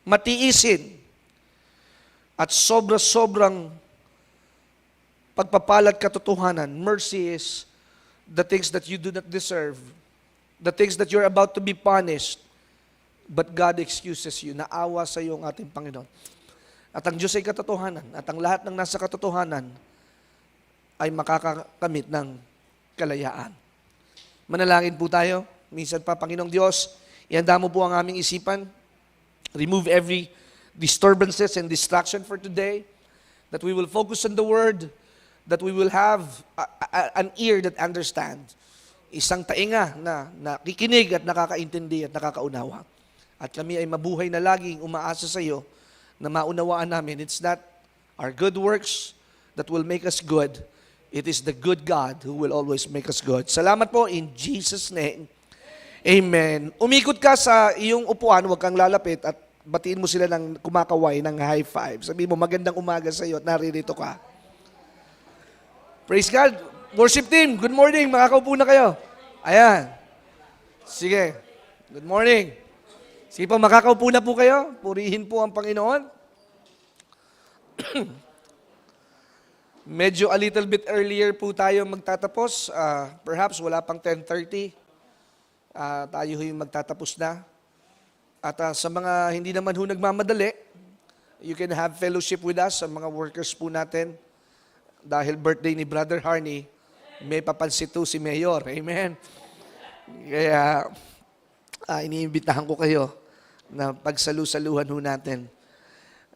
matiisin, at sobra-sobrang pagpapalad katotohanan. Mercy is the things that you do not deserve, the things that you're about to be punished, but God excuses you. Naawa sa iyo ang ating Panginoon. At ang Diyos ay katotohanan, at ang lahat ng nasa katotohanan ay makakakamit ng kalayaan. Manalangin po tayo. Minsan pa, Panginoong Diyos, ihanda mo po ang aming isipan. Remove every disturbances and distraction for today, that we will focus on the Word, that we will have an ear that understands, isang tainga na nakikinig at nakakaintindi at nakakaunawa. At kami ay mabuhay na laging umaasa sa iyo na maunawaan namin, it's not our good works that will make us good, it is the good God who will always make us good. Salamat po in Jesus' name. Amen. Umikot ka sa iyong upuan, huwag kang lalapit at batiin mo sila ng kumakaway, ng high five. Sabihin mo, magandang umaga sa iyo at naririto ka. Praise God. Worship team, good morning. Makakaupo na kayo. Ayan. Sige. Good morning. Sige po, makakaupo na po kayo. Purihin po ang Panginoon. Medyo a little bit earlier po tayo magtatapos. Perhaps wala pang 10:30. Tayo yung magtatapos na. At sa mga hindi naman ho nagmamadali, you can have fellowship with us, sa mga workers po natin. Dahil birthday ni Brother Harney, may papansit si Mayor. Amen. Kaya, iniimbitahan ko kayo na pagsalu-saluhan ho natin.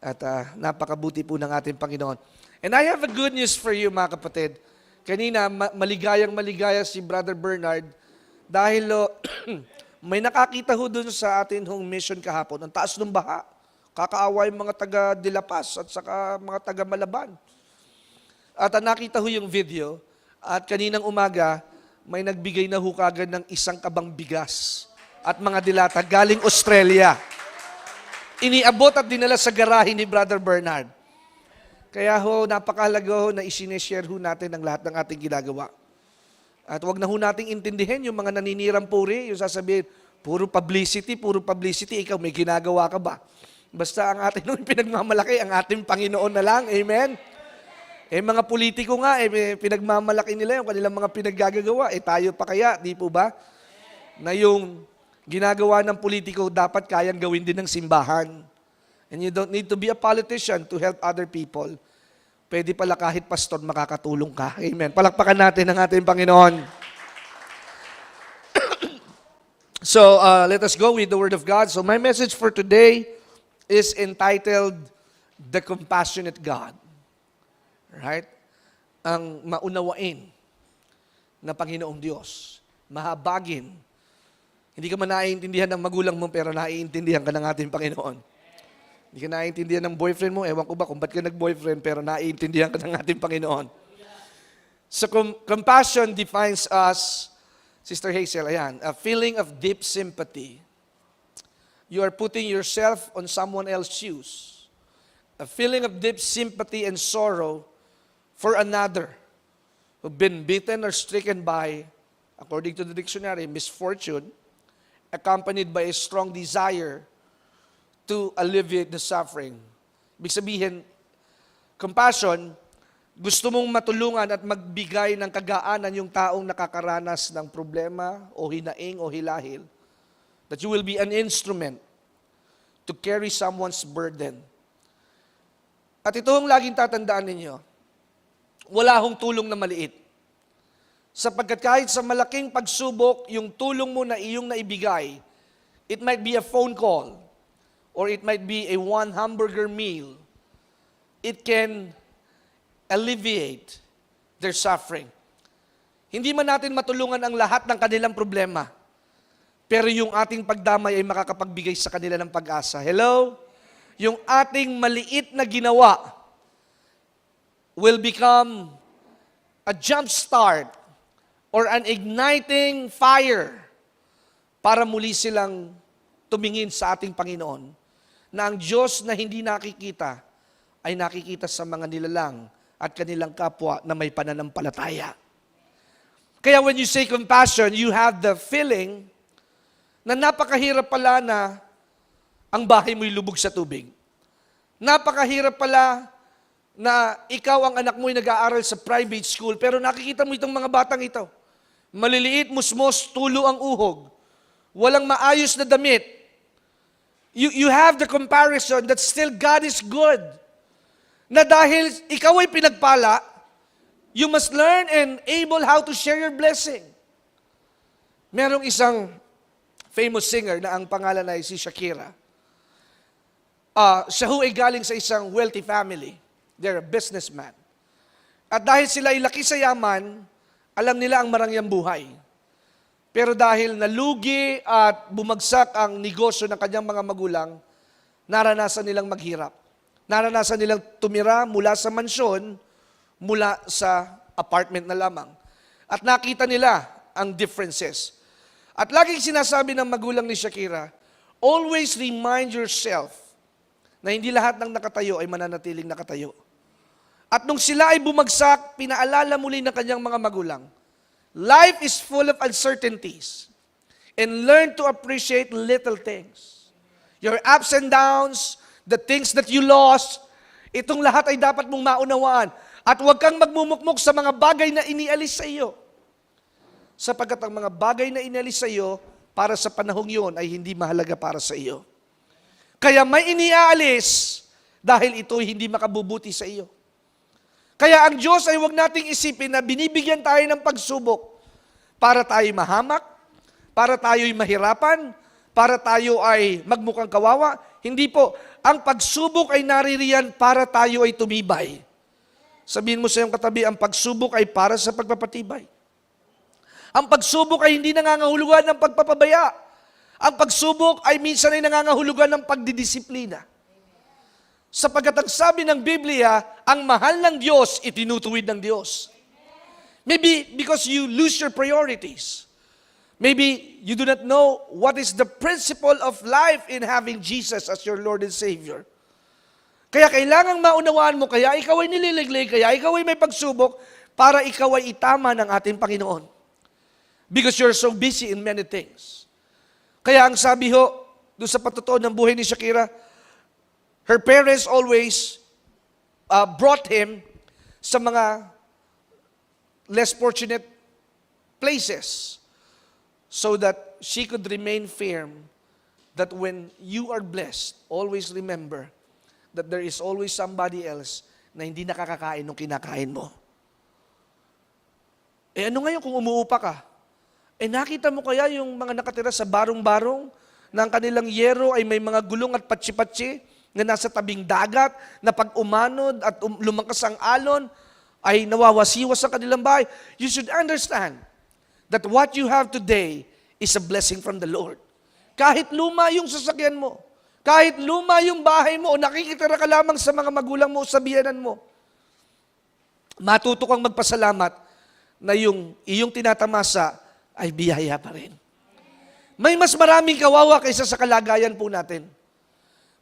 At napakabuti po ng ating Panginoon. And I have a good news for you, mga kapatid. Kanina, maligayang-maligaya si Brother Bernard dahil may nakakita ho dun sa atin hong mission kahapon. Ang taas ng baha. Kakaawa yung mga taga Dilapas at saka mga taga Malaban. At nakita ho yung video. At kaninang umaga, may nagbigay na ho kagad ng isang kabang bigas at mga dilata galing Australia. Iniabot at dinala sa garahe ni Brother Bernard. Kaya ho, napakahalaga ho na isineshare ho natin ang lahat ng ating ginagawa. At wag na ho nating intindihin yung mga naninirang puri, yung sasabihin, puro publicity, ikaw may ginagawa ka ba? Basta ang atin nung pinagmamalaki, ang ating Panginoon na lang, amen? Mga politiko nga, pinagmamalaki nila yung kanilang mga pinaggagawa, tayo pa kaya, di po ba? Na yung ginagawa ng politiko, dapat kayang gawin din ng simbahan. And you don't need to be a politician to help other people. Pwede pala kahit pastor makakatulong ka. Amen. Palakpakan natin ang ating Panginoon. So, let us go with the Word of God. So, my message for today is entitled, The Compassionate God. Right? Ang maunawain na Panginoong Diyos. Mahabagin. Hindi ka man naiintindihan ng magulang mo, pero naiintindihan ka ng ating Panginoon. Hindi ka naiintindihan ng boyfriend mo, ewan ko ba kung ba't ka nag-boyfriend, pero naiintindihan ka ng ating Panginoon. So, compassion defines us, Sister Hazel, ayan, a feeling of deep sympathy. You are putting yourself on someone else's shoes. A feeling of deep sympathy and sorrow for another who've been beaten or stricken by, according to the dictionary, misfortune, accompanied by a strong desire to alleviate the suffering. Ibig sabihin, compassion, gusto mong matulungan at magbigay ng kagaanan yung taong nakakaranas ng problema o hinaing o hilahil. That you will be an instrument to carry someone's burden. At ito ang laging tatandaan ninyo, wala hong tulong na maliit. Sapagkat kahit sa malaking pagsubok, yung tulong mo na iyong naibigay, it might be a phone call, or it might be a one hamburger meal, it can alleviate their suffering. Hindi man natin matulungan ang lahat ng kanilang problema, pero yung ating pagdamay ay makakapagbigay sa kanila ng pag-asa. Hello? Yung ating maliit na ginawa will become a jump start or an igniting fire para muli silang tumingin sa ating Panginoon na ang Diyos na hindi nakikita ay nakikita sa mga nilalang at kanilang kapwa na may pananampalataya. Kaya when you say compassion, you have the feeling na napakahirap pala na ang bahay mo'y lubog sa tubig. Napakahirap pala na ikaw ang anak mo'y nag-aaral sa private school, pero nakikita mo itong mga batang ito. Maliliit, musmos, tulo ang uhog. Walang maayos na damit. You have the comparison that still God is good. Na dahil ikaw ay pinagpala, you must learn and able how to share your blessing. Merong isang famous singer na ang pangalan ay si Shakira. Siya ho ay galing sa isang wealthy family. They're a businessman. At dahil sila ay laki sa yaman, alam nila ang marangyang buhay. Pero dahil nalugi at bumagsak ang negosyo ng kanyang mga magulang, naranasan nilang maghirap. Naranasan nilang tumira mula sa mansyon, mula sa apartment na lamang. At nakita nila ang differences. At laging sinasabi ng magulang ni Shakira, always remind yourself na hindi lahat ng nakatayo ay mananatiling nakatayo. At nung sila ay bumagsak, pinaalala muli ng kanyang mga magulang, life is full of uncertainties. And learn to appreciate little things. Your ups and downs, the things that you lost, itong lahat ay dapat mong maunawaan. At huwag kang magmumukmok sa mga bagay na inialis sa iyo. Sapagkat ang mga bagay na inialis sa iyo, para sa panahong yun, ay hindi mahalaga para sa iyo. Kaya may iniaalis, dahil ito'y hindi makabubuti sa iyo. Kaya ang Diyos ay huwag nating isipin na binibigyan tayo ng pagsubok para tayo mahamak, para tayo'y mahirapan, para tayo ay magmukhang kawawa. Hindi po. Ang pagsubok ay naririyan para tayo ay tumibay. Sabihin mo sa iyong katabi, ang pagsubok ay para sa pagpapatibay. Ang pagsubok ay hindi nangangahulugan ng pagpapabaya. Ang pagsubok ay minsan ay nangangahulugan ng pagdidisiplina. Sapagkat ang sabi ng Biblia, ang mahal ng Diyos, itinutuwid ng Diyos. Maybe because you lose your priorities. Maybe you do not know what is the principle of life in having Jesus as your Lord and Savior. Kaya kailangang maunawaan mo, kaya ikaw ay nililiglig, kaya ikaw ay may pagsubok, para ikaw ay itama ng ating Panginoon. Because you're so busy in many things. Kaya ang sabi ho, doon sa patutuon ng buhay ni Shakira, her parents always brought him sa mga less fortunate places so that she could remain firm that when you are blessed, always remember that there is always somebody else na hindi nakakakain ng kinakain mo. Eh ano ngayon kung umuupa ka? Eh nakita mo kaya yung mga nakatira sa barong-barong na ang kanilang yero ay may mga gulong at patsi-patsi na nasa tabing dagat, na pag umanod at lumakas ang alon, ay nawawasiwas ang kanilang bahay. You should understand that what you have today is a blessing from the Lord. Kahit luma yung sasakyan mo, kahit luma yung bahay mo, o nakikitira ka lamang sa mga magulang mo o sa biyanan mo, matuto kang magpasalamat na yung iyong tinatamasa ay biyaya pa rin. May mas maraming kawawa kaysa sa kalagayan po natin.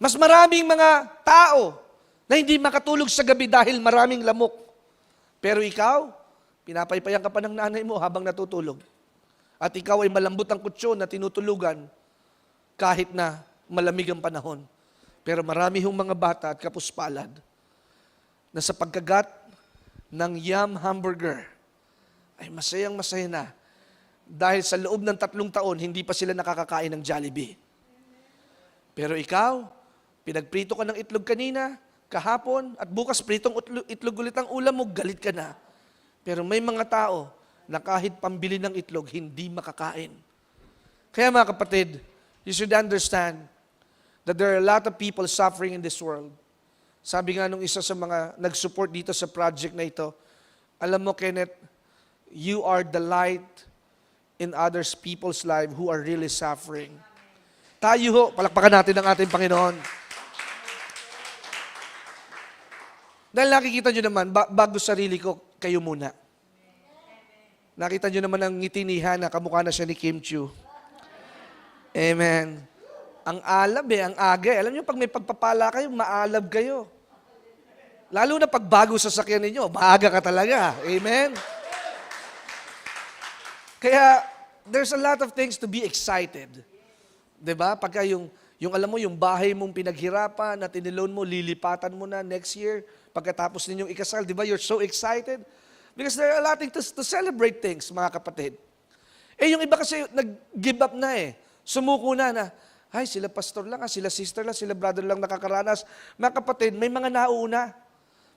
Mas maraming mga tao na hindi makatulog sa gabi dahil maraming lamok. Pero ikaw, pinapaypayan ka pa ng nanay mo habang natutulog. At ikaw ay malambot ang kutsyon na tinutulugan kahit na malamig ang panahon. Pero marami hong mga bata at kapuspalad na sa pagkagat ng Yum Hamburger ay masayang masaya na dahil sa loob ng 3 taon, hindi pa sila nakakakain ng Jollibee. Pero ikaw, pinagprito ka ng itlog kanina, kahapon, at bukas pritong itlog ulit ang ulam mo, galit ka na. Pero may mga tao na kahit pambili ng itlog, hindi makakain. Kaya mga kapatid, you should understand that there are a lot of people suffering in this world. Sabi nga nung isa sa mga nag-support dito sa project na ito, alam mo Kenneth, you are the light in others people's life who are really suffering. Tayo ho, palakpakan natin ang ating Panginoon. Dahil nakikita nyo naman, bago sarili ko, kayo muna. Nakita nyo naman ang ngiti ni Hana, kamukha na siya ni Kim Chiu. Amen. Ang alab ang aga. Alam nyo, pag may pagpapala kayo, maalab kayo. Lalo na pag bago sasakyan ninyo, maaga ka talaga. Amen. Kaya, there's a lot of things to be excited. Diba? Pagka yung Yung alam mo, yung bahay mong pinaghirapan na tinilon mo, lilipatan mo na next year, pagkatapos ninyong ikasal, di ba? You're so excited. Because there are a lot to celebrate things, mga kapatid. Yung iba kasi nag-give up na eh. Sumuko na, ay, sila pastor lang, sila sister lang, sila brother lang nakakaranas. Mga kapatid, may mga nauna.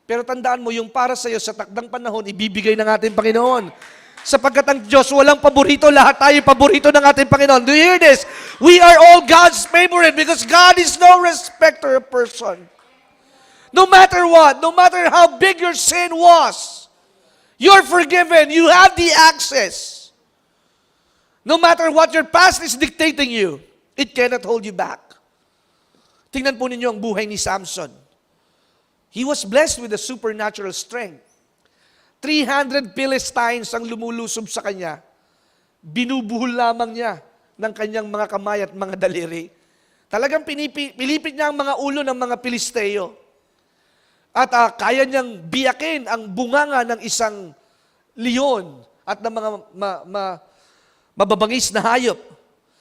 Pero tandaan mo, yung para sa'yo sa takdang panahon, ibibigay ng ating Panginoon. Sapagkat ang Diyos, walang paborito, lahat tayo paborito ng ating Panginoon. Do you hear this? We are all God's favorite because God is no respecter of person. No matter what, no matter how big your sin was, you're forgiven. You have the access. No matter what your past is dictating you, it cannot hold you back. Tingnan po ninyo ang buhay ni Samson. He was blessed with a supernatural strength. 300 Philistines ang lumulusob sa kanya. Binubuhol lamang niya ng kanyang mga kamay at mga daliri. Talagang pilipit niya ang mga ulo ng mga Pilisteo. At kaya niyang biyakin ang bunganga ng isang leon at ng mga mababangis na hayop.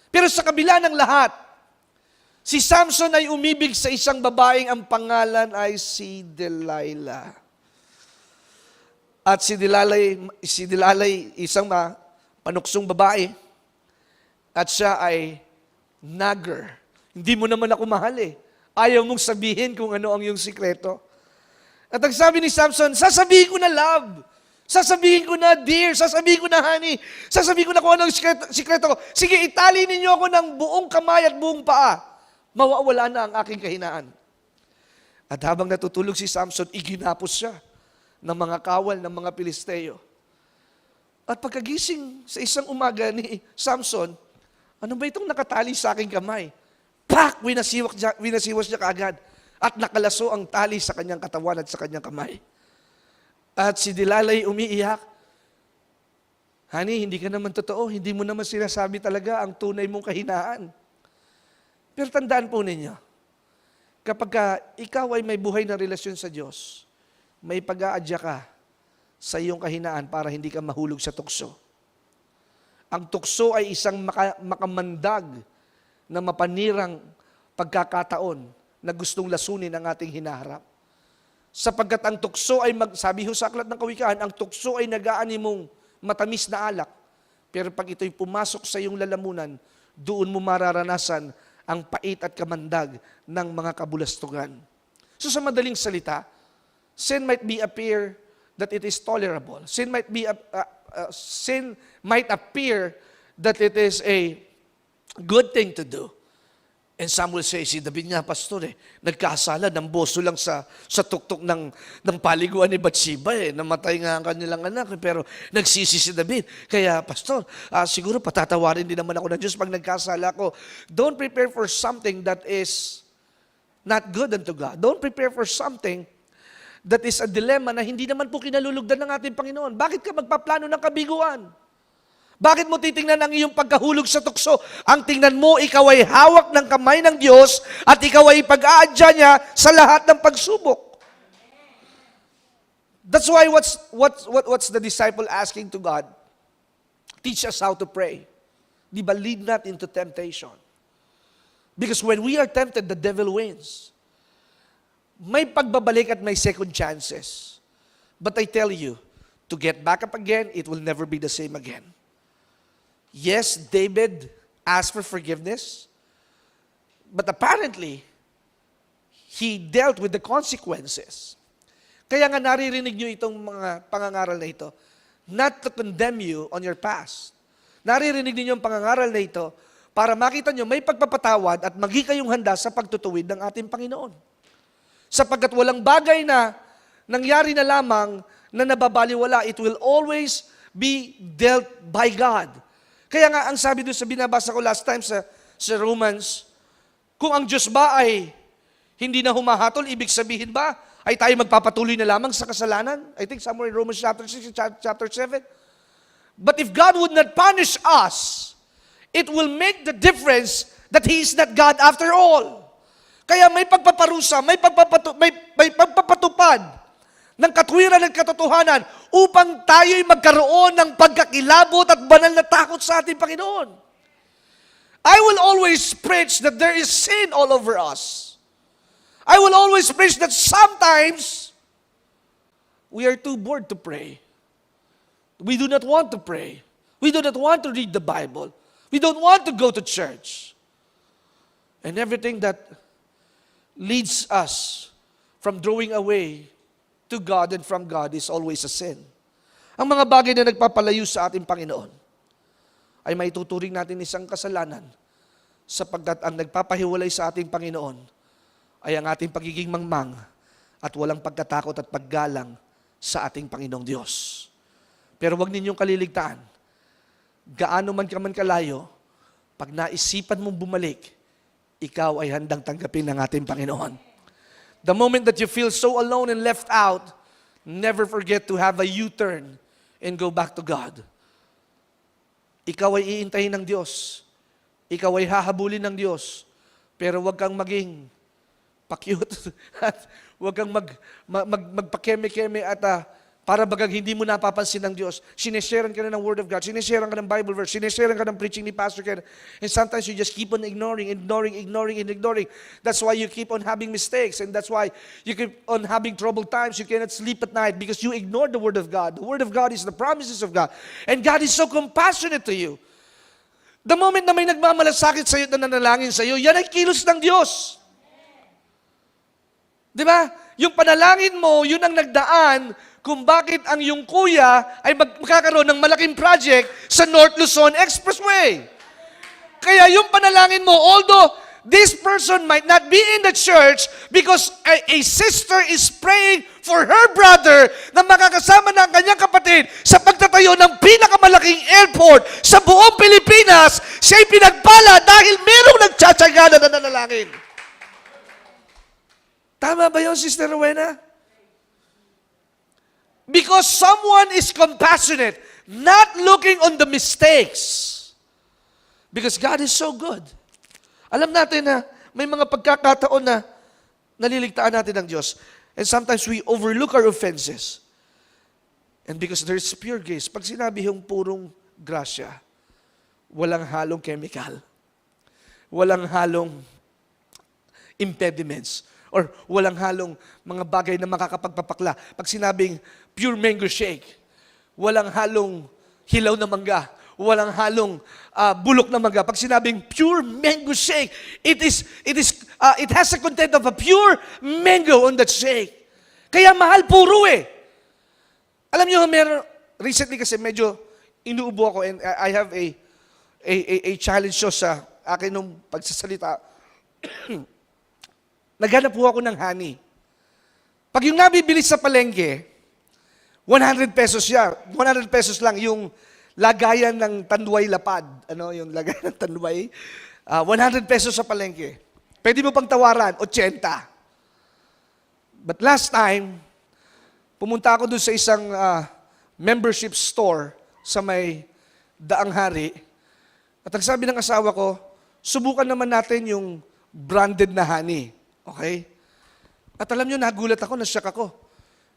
Pero sa kabila ng lahat, si Samson ay umibig sa isang babaeng ang pangalan ay si Delilah. At si Delilah isang panuksong babae. At siya ay nagger. Hindi mo naman ako mahal eh. Ayaw mong sabihin kung ano ang iyong sikreto. At ang sabi ni Samson, sasabihin ko na love. Sasabihin ko na dear. Sasabihin ko na honey. Sasabihin ko na kung ano ang sikreto ko. Sige, itali ninyo ako ng buong kamay at buong paa. Mawawala na ang aking kahinaan. At habang natutulog si Samson, iginapos siya ng mga kawal ng mga Pilisteo. At pagkagising sa isang umaga ni Samson, ano ba itong nakatali sa aking kamay? Pak! Winasiwas niya kaagad. At nakalaso ang tali sa kanyang katawan at sa kanyang kamay. At si Delilah umiiyak. Honey, hindi ka naman totoo. Hindi mo naman sinasabi talaga ang tunay mong kahinaan. Pero tandaan po ninyo, kapag ikaw ay may buhay na relasyon sa Diyos, may pag-aadya ka sa iyong kahinaan para hindi ka mahulog sa tukso. Ang tukso ay isang makamandag na mapanirang pagkakataon na gustong lasunin ang ating hinaharap. Sapagkat ang tukso ay, sabi ho sa Aklat ng Kawikaan, ang tukso ay nag-aani mong matamis na alak. Pero pag ito'y pumasok sa iyong lalamunan, doon mo mararanasan ang pait at kamandag ng mga kabulastugan. So sa madaling salita, sin might appear that it is tolerable. Sin might appear that it is a good thing to do. And some will say, si David nga, pastor nagkasala ng boso lang sa tuktok ng paliguan ni Bathsheba namatay nga ang kanilang anak, pero nagsisi si David. Kaya, pastor, siguro patatawarin din naman ako ng Diyos pag nagkasala ko. Don't prepare for something that is not good unto God. Don't prepare for something that is a dilemma na hindi naman po kinalulugdan ng ating Panginoon. Bakit ka magpaplano ng kabiguan? Bakit mo titingnan ang iyong pagkahulog sa tukso? Ang tingnan mo, ikaw ay hawak ng kamay ng Diyos at ikaw ay pag-aadya niya sa lahat ng pagsubok. That's why what's the disciple asking to God? Teach us how to pray. Di ba, lead not into temptation. Because when we are tempted, the devil wins. May pagbabalik at may second chances. But I tell you, to get back up again, it will never be the same again. Yes, David asked for forgiveness, but apparently, he dealt with the consequences. Kaya nga naririnig nyo itong mga pangangaral na ito, not to condemn you on your past. Naririnig ninyo ang pangangaral na ito para makita nyo may pagpapatawad at maging kayong handa sa pagtutuwid ng ating Panginoon. Sapagkat walang bagay na nangyari na lamang na nababaliwala, it will always be dealt by God. Kaya nga, ang sabi doon sa binabasa ko last time sa Romans, kung ang Diyos ba ay hindi na humahatol, ibig sabihin ba ay tayo magpapatuloy na lamang sa kasalanan? I think somewhere in Romans chapter 6, chapter 7. But if God would not punish us, it will make the difference that He is not God after all. Kaya may pagpaparusa, may pagpapatupad ng katwiran at katotohanan upang tayo'y magkaroon ng pagkakilabot at banal na takot sa ating Panginoon. I will always preach that there is sin all over us. I will always preach that sometimes we are too bored to pray. We do not want to pray. We do not want to read the Bible. We don't want to go to church. And everything that leads us from drawing away to God and from God is always a sin. Ang mga bagay na nagpapalayo sa ating Panginoon ay may tuturing natin isang kasalanan sapagkat ang nagpapahiwalay sa ating Panginoon ay ang ating pagiging mangmang at walang pagkatakot at paggalang sa ating Panginoong Diyos. Pero huwag ninyong kaliligtaan, gaano man ka man kalayo, pag naisipan mong bumalik, ikaw ay handang tanggapin ng ating Panginoon. The moment that you feel so alone and left out, never forget to have a U-turn and go back to God. Ikaw ay iintayin ng Diyos. Ikaw ay hahabulin ng Diyos. Pero huwag kang maging pa-cute at huwag kang magpakeme-keme at para bagang hindi mo napapansin ng Diyos. Sinesharean ka na ng Word of God, sinesharean ka ng Bible verse, sinesharean ka ng preaching ni Pastor Ken, and sometimes you just keep on ignoring. That's why you keep on having mistakes, and that's why you keep on having troubled times. You cannot sleep at night because you ignore the Word of God. The Word of God is the promises of God, and God is so compassionate to you. The moment na may nagmamalasakit sa iyo at nanalangin sa iyo, yan ay kilos ng Diyos. Di ba? Yung panalangin mo, yun ang nagdaan kung bakit ang iyong kuya ay magkakaroon ng malaking project sa North Luzon Expressway. Kaya yung panalangin mo, although this person might not be in the church because a sister is praying for her brother na makakasama ng kanyang kapatid sa pagtatayo ng pinakamalaking airport sa buong Pilipinas, siya'y pinagpala dahil merong nagtsatsaga na nanalangin. Tama ba yun, Sister Rowena? Because someone is compassionate, not looking on the mistakes. Because God is so good. Alam natin na may mga pagkakataon na naliligtaan natin ng Diyos. And sometimes we overlook our offenses. And because there is pure grace, pag sinabi yung purong grasya, walang halong chemical, walang halong impediments, or walang halong mga bagay na makakapagpapakla. Pag sinabing pure mango shake, walang halong hilaw na mangga, walang halong bulok na mangga. Pag sinabing pure mango shake, it has a content of a pure mango on that shake. Kaya mahal puro eh. Alam niyo, recently kasi medyo inuubo ako and I have a challenge show sa akin nung pagsasalita. Naghanap po ako ng honey. Pag yung nabibili sa palengke, 100 pesos siya. 100 pesos lang yung lagayan ng tanduay lapad. Ano yung lagayan ng tanduay? 100 pesos sa palengke. Pwede mo pang tawaran, 80. But last time, pumunta ako doon sa isang membership store sa may Daang Hari. At ang sabi ng asawa ko, subukan naman natin yung branded na honey. Okay? At alam nyo, nagulat ako, nasyak ako.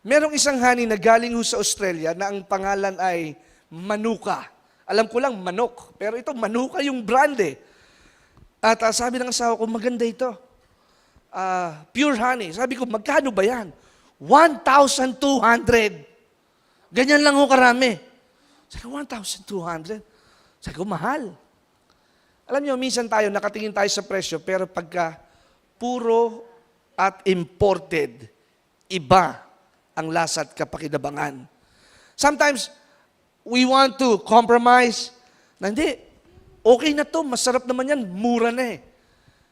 Merong isang honey na galing sa Australia na ang pangalan ay Manuka. Alam ko lang, manok. Pero ito, Manuka yung brand eh. At sabi ng asawa ko, maganda ito. Pure honey. Sabi ko, magkano ba yan? 1,200. Ganyan lang ho karami. Sabi ko, 1,200? Sabi ko, mahal. Alam nyo, minsan tayo, nakatingin tayo sa presyo, pero pagka puro at imported, iba ang lasa at kapakinabangan. Sometimes, we want to compromise na hindi, okay na to, masarap naman yan, mura na eh.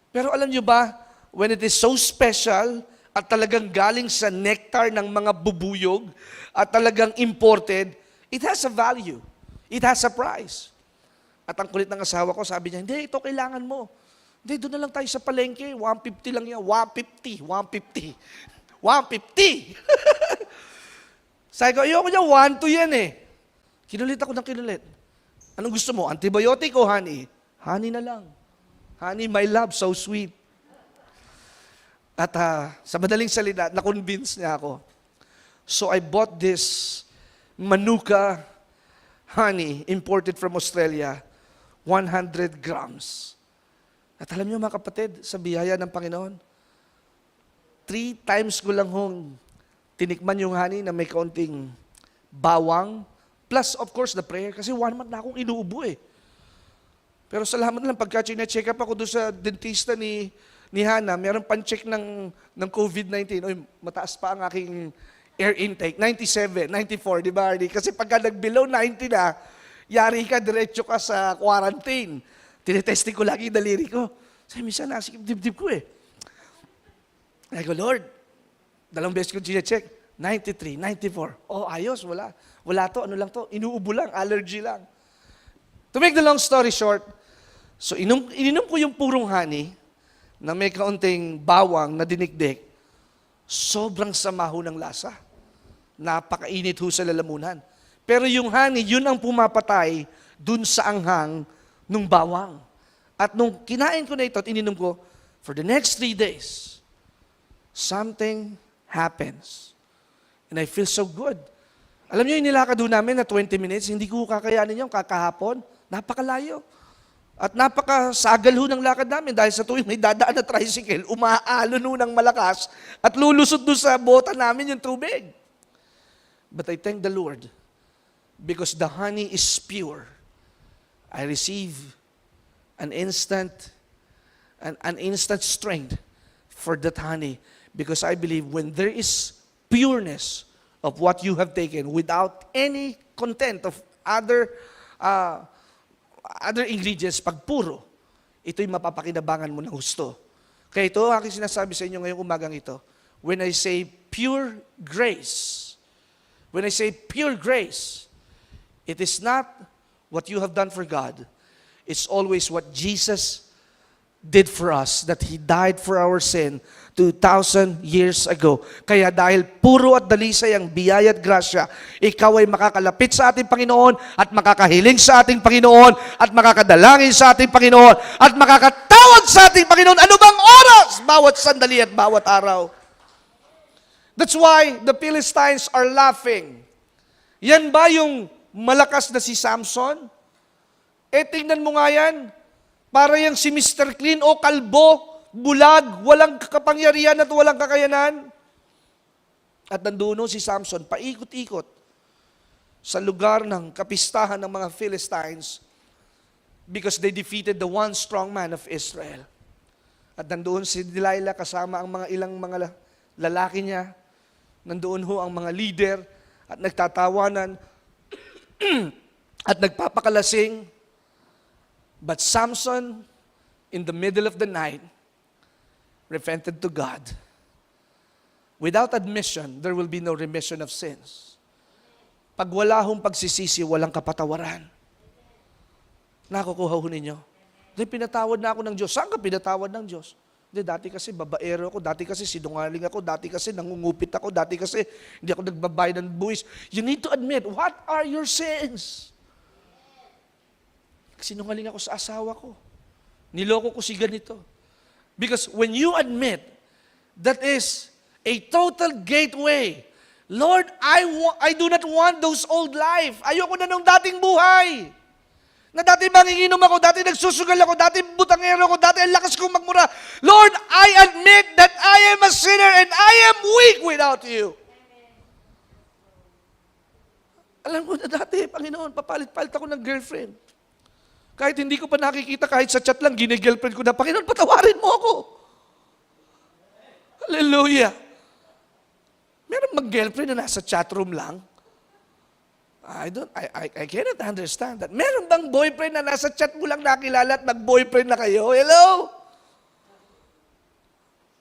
Pero alam nyo ba, when it is so special at talagang galing sa nectar ng mga bubuyog at talagang imported, it has a value. It has a price. At ang kulit ng asawa ko, sabi niya, hindi, ito kailangan mo. Hindi, doon na lang tayo sa palengke. 150 lang yan. 150. 150. Sabi ko, ayoko niya, 1-2 yan eh. Kinulit ako ng kinulit. Anong gusto mo? Antibiotic o honey? Honey na lang. Honey, my love, so sweet. At sa madaling salita, na-convince niya ako. So I bought this Manuka honey imported from Australia, 100 grams. At alam niyo mga kapatid, sa biyaya ng Panginoon, 3 times ko lang hong tinikman yung honey na may kaunting bawang, plus of course the prayer, kasi 1 month na akong inuubo eh. Pero salamat lang, pagka check up ako doon sa dentista ni Hannah, meron pan-check ng COVID-19. Oy, mataas pa ang aking air intake, 97, 94, di ba? Kasi pagka nag-below 90 na, yari ka, diretso ka sa quarantine. Tinetesting ko lagi yung daliri ko. Sabi, minsan nasikip dibdib ko eh. I go, Lord, 2 beses ko check, 93, 94. Oh, ayos, wala. Wala to, ano lang to, inuubo lang, allergy lang. To make the long story short, so ininom ko yung purong honey na may kaunting bawang na dinikdik. Sobrang sama ho ng lasa. Napakainit ho sa lalamunan. Pero yung honey, yun ang pumapatay dun sa anghang nung bawang. At nung kinain ko na ito at ininom ko, for the next 3 days, something happens. And I feel so good. Alam niyo yung nilakad ho namin na 20 minutes, hindi ko kakayanin yung kakahapon. Napakalayo. At napakasagal ho ng lakad namin dahil sa tuwing may dadaan na tricycle, umaalon ho ng malakas at lulusot doon sa bota namin yung tubig. But I thank the Lord because the honey is pure. I receive an instant strength for that honey because I believe when there is pureness of what you have taken without any content of other ingredients, pag puro, ito'y mapapakinabangan mo ng husto. Kaya ito, aking sinasabi sa inyo ngayong umagang ito, when I say pure grace, it is not what you have done for God. It's always what Jesus did for us, that He died for our sin 2,000 years ago. Kaya dahil puro at dalisay ang biyaya at grasya, ikaw ay makakalapit sa ating Panginoon at makakahiling sa ating Panginoon at makakadalangin sa ating Panginoon at makakatawad sa ating Panginoon anumang oras, bawat sandali at bawat araw. That's why the Philistines are laughing. Yan ba yung malakas na si Samson? Tingnan mo nga yan. Para yung si Mr. Clean o kalbo, bulag, walang kapangyarihan at walang kakayanan. At nandoon si Samson, paikot-ikot sa lugar ng kapistahan ng mga Philistines because they defeated the one strong man of Israel. At nandoon si Delilah kasama ang mga ilang mga lalaki niya. Nandoon ho ang mga leader at nagtatawanan at nagpapakalasing. But Samson, in the middle of the night, repented to God. Without admission, there will be no remission of sins. Pag wala hong pagsisisi, walang kapatawaran. Nakukuha ho ninyo? Dahil pinatawad na ako ng Diyos. Saan ka pinatawad ng Diyos? Dati kasi babaero ako, dati kasi sinungaling ako, dati kasi nangungupit ako, dati kasi hindi ako nagbabayad ng buwis. You need to admit, what are your sins? Sinungaling ako sa asawa ko. Niloko ko si ganito. Because when you admit, that is a total gateway. Lord, I do not want those old life. Ayoko na nung dating buhay. Na dati manginginom ako, dati nagsusugal ako, dati butangero ako, dati ang lakas kong magmura. Lord, I admit that I am a sinner and I am weak without you. Alam mo na dati, Panginoon, papalit-palit ako ng girlfriend. Kahit hindi ko pa nakikita, kahit sa chat lang, ginigirlfriend ko na, Panginoon, patawarin mo ako. Hallelujah. Meron mag-girlfriend na nasa chat room lang? I cannot understand that. Meron bang boyfriend na nasa chat mo lang nakilala at nag-boyfriend na kayo? Hello?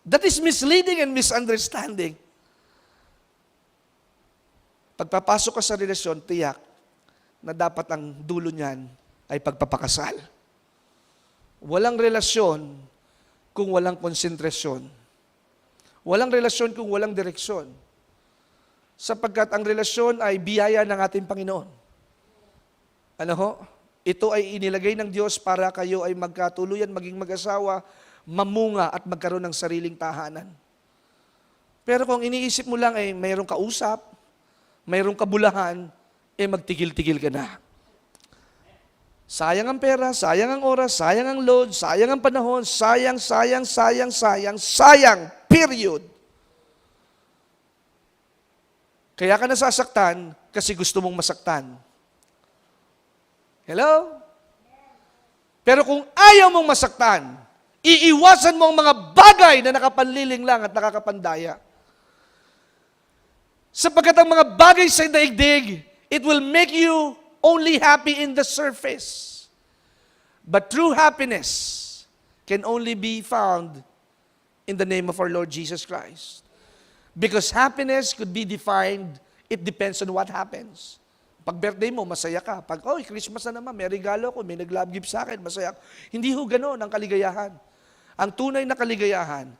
That is misleading and misunderstanding. Pagpapasok ka sa relasyon, tiyak na dapat ang dulo niyan ay pagpapakasal. Walang relasyon kung walang konsentrasyon. Walang relasyon kung walang direksyon. Sapagkat ang relasyon ay biyaya ng ating Panginoon. Ano ho? Ito ay inilagay ng Diyos para kayo ay magkatuluyan, maging mag-asawa, mamunga at magkaroon ng sariling tahanan. Pero kung iniisip mo lang ay mayroong kausap, mayroong kabulahan, magtigil-tigil ka na. Sayang ang pera, sayang ang oras, sayang ang load, sayang ang panahon, sayang, sayang, sayang, sayang, sayang, period. Kaya ka nasasaktan kasi gusto mong masaktan. Hello? Pero kung ayaw mong masaktan, iiwasan mo ang mga bagay na nakapanliling lang at nakakapandaya. Sapagkat ang mga bagay sa daigdig, it will make you only happy in the surface. But true happiness can only be found in the name of our Lord Jesus Christ. Because happiness could be defined, it depends on what happens. Pag birthday mo, masaya ka. Pag, Christmas na naman, may regalo ko, may nag-love gift sa akin, masaya ako. Hindi ho ganoon ang kaligayahan. Ang tunay na kaligayahan,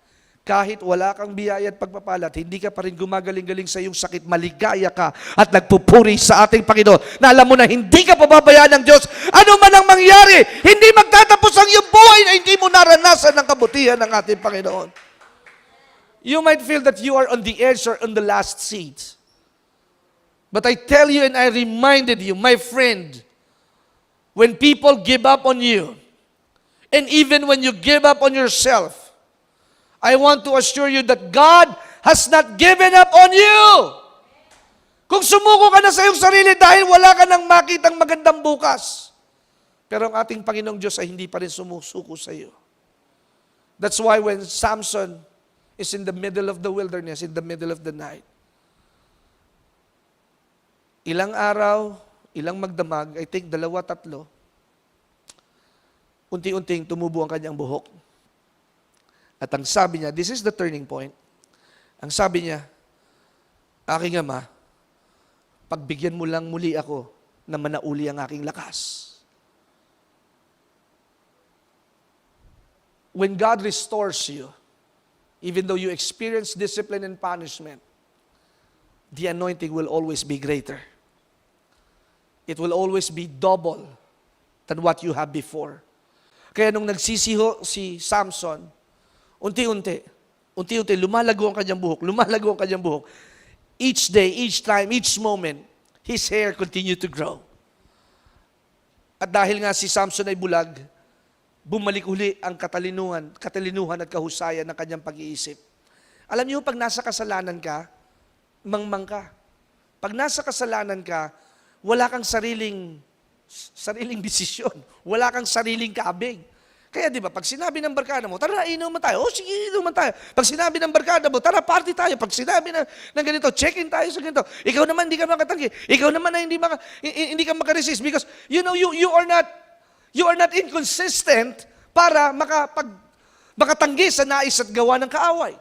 kahit wala kang biyaya at pagpapalat, hindi ka pa rin gumagaling-galing sa iyong sakit, maligaya ka at nagpupuri sa ating Panginoon na alam mo na hindi ka pababayaan ng Diyos. Ano man ang mangyari, hindi magtatapos ang iyong buhay na hindi mo naranasan ng kabutihan ng ating Panginoon. You might feel that you are on the edge or on the last seat. But I tell you and I reminded you, my friend, when people give up on you, and even when you give up on yourself, I want to assure you that God has not given up on you. Kung sumuko ka na sa iyong sarili dahil wala ka nang makitang magandang bukas, pero ang ating Panginoong Diyos ay hindi pa rin sumusuko sa iyo. That's why when Samson is in the middle of the wilderness, in the middle of the night, ilang araw, ilang magdamag, I think 2-3, unti-unting tumubo ang kanyang buhok. At ang sabi niya, this is the turning point. Ang sabi niya, aking Ama, pagbigyan mo lang muli ako na manauli ang aking lakas. When God restores you, even though you experience discipline and punishment, the anointing will always be greater. It will always be double than what you have before. Kaya nung nagsisiho si Samson, unti-unti, lumalago ang kanyang buhok. Each day, each time, each moment, his hair continued to grow. At dahil nga si Samson ay bulag, bumalik uli ang katalinuhan at kahusayan ng kanyang pag-iisip. Alam niyo, pag nasa kasalanan ka, mangmang ka. Pag nasa kasalanan ka, wala kang sariling desisyon. Wala kang sariling kaabig. Kaya di ba, pag sinabi ng barkada mo, tara, inuman tayo. Sige, inuman tayo. Pag sinabi ng barkada mo, tara, party tayo. Pag sinabi ng ganito, check-in tayo sa ganito. Ikaw naman, hindi ka makatanggi. Ikaw naman na hindi ka makaresist because, you know, you are not inconsistent para makatanggi sa nais at gawa ng kaaway.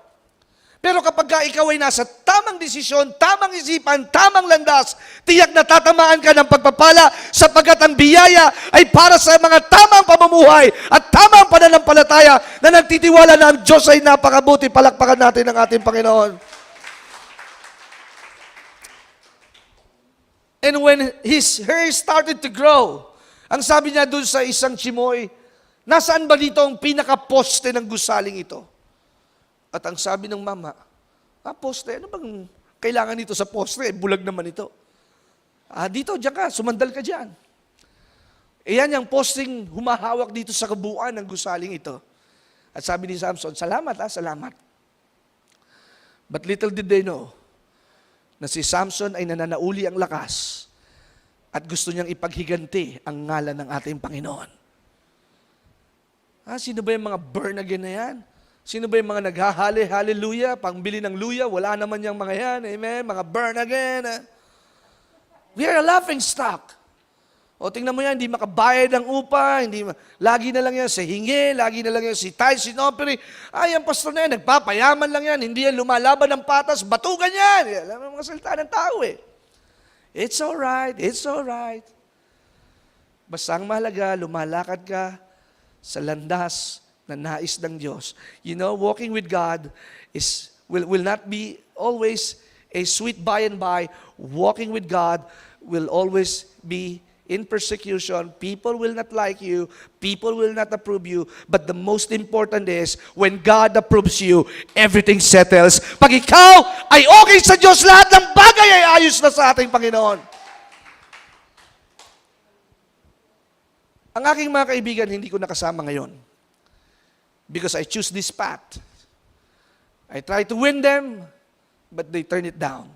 Pero kapag ka ikaw ay nasa tamang desisyon, tamang isipan, tamang landas, tiyak na tatamaan ka ng pagpapala sapagkat ang biyaya ay para sa mga tamang pamumuhay at tamang pananampalataya na nagtitiwala na ang Diyos ay napakabuti. Palakpakan natin ang ating Panginoon. And when his hair started to grow, ang sabi niya dun sa isang chimoy, nasaan ba dito ang pinaka-poste ng gusaling ito? At ang sabi ng mama, poste, ano bang kailangan dito sa poste? Bulag naman ito. Dito, diyan ka, sumandal ka diyan. Yan yung posting humahawak dito sa kabuuan ng gusaling ito. At sabi ni Samson, salamat salamat. But little did they know na si Samson ay nananauli ang lakas at gusto niyang ipaghiganti ang ngalan ng ating Panginoon. Sino ba yung mga born again na yan? Sino ba yung mga naghahali-hallelujah, pangbili ng luya? Wala naman yung mga yan, amen? Mga burn again. We are a laughing stock. O tingnan mo yan, hindi makabayad ng upa, lagi na lang yan sa hingi, lagi na lang yan si tithes and offering. Ang pastor na yan, nagpapayaman lang yan, hindi yan lumalaban ng patas, batugan yan. Alam mo mga salita ng tao eh. It's alright, it's alright. Basta ang mahalaga, lumalakad ka sa landas na nais ng Diyos. You know, walking with God will not be always a sweet by and by. Walking with God will always be in persecution. People will not like you. People will not approve you. But the most important is, when God approves you, everything settles. Pag ikaw ay okay sa Diyos, lahat ng bagay ay ayos na sa ating Panginoon. Ang aking mga kaibigan, hindi ko nakasama ngayon. Because I choose this path. I try to win them, but they turn it down.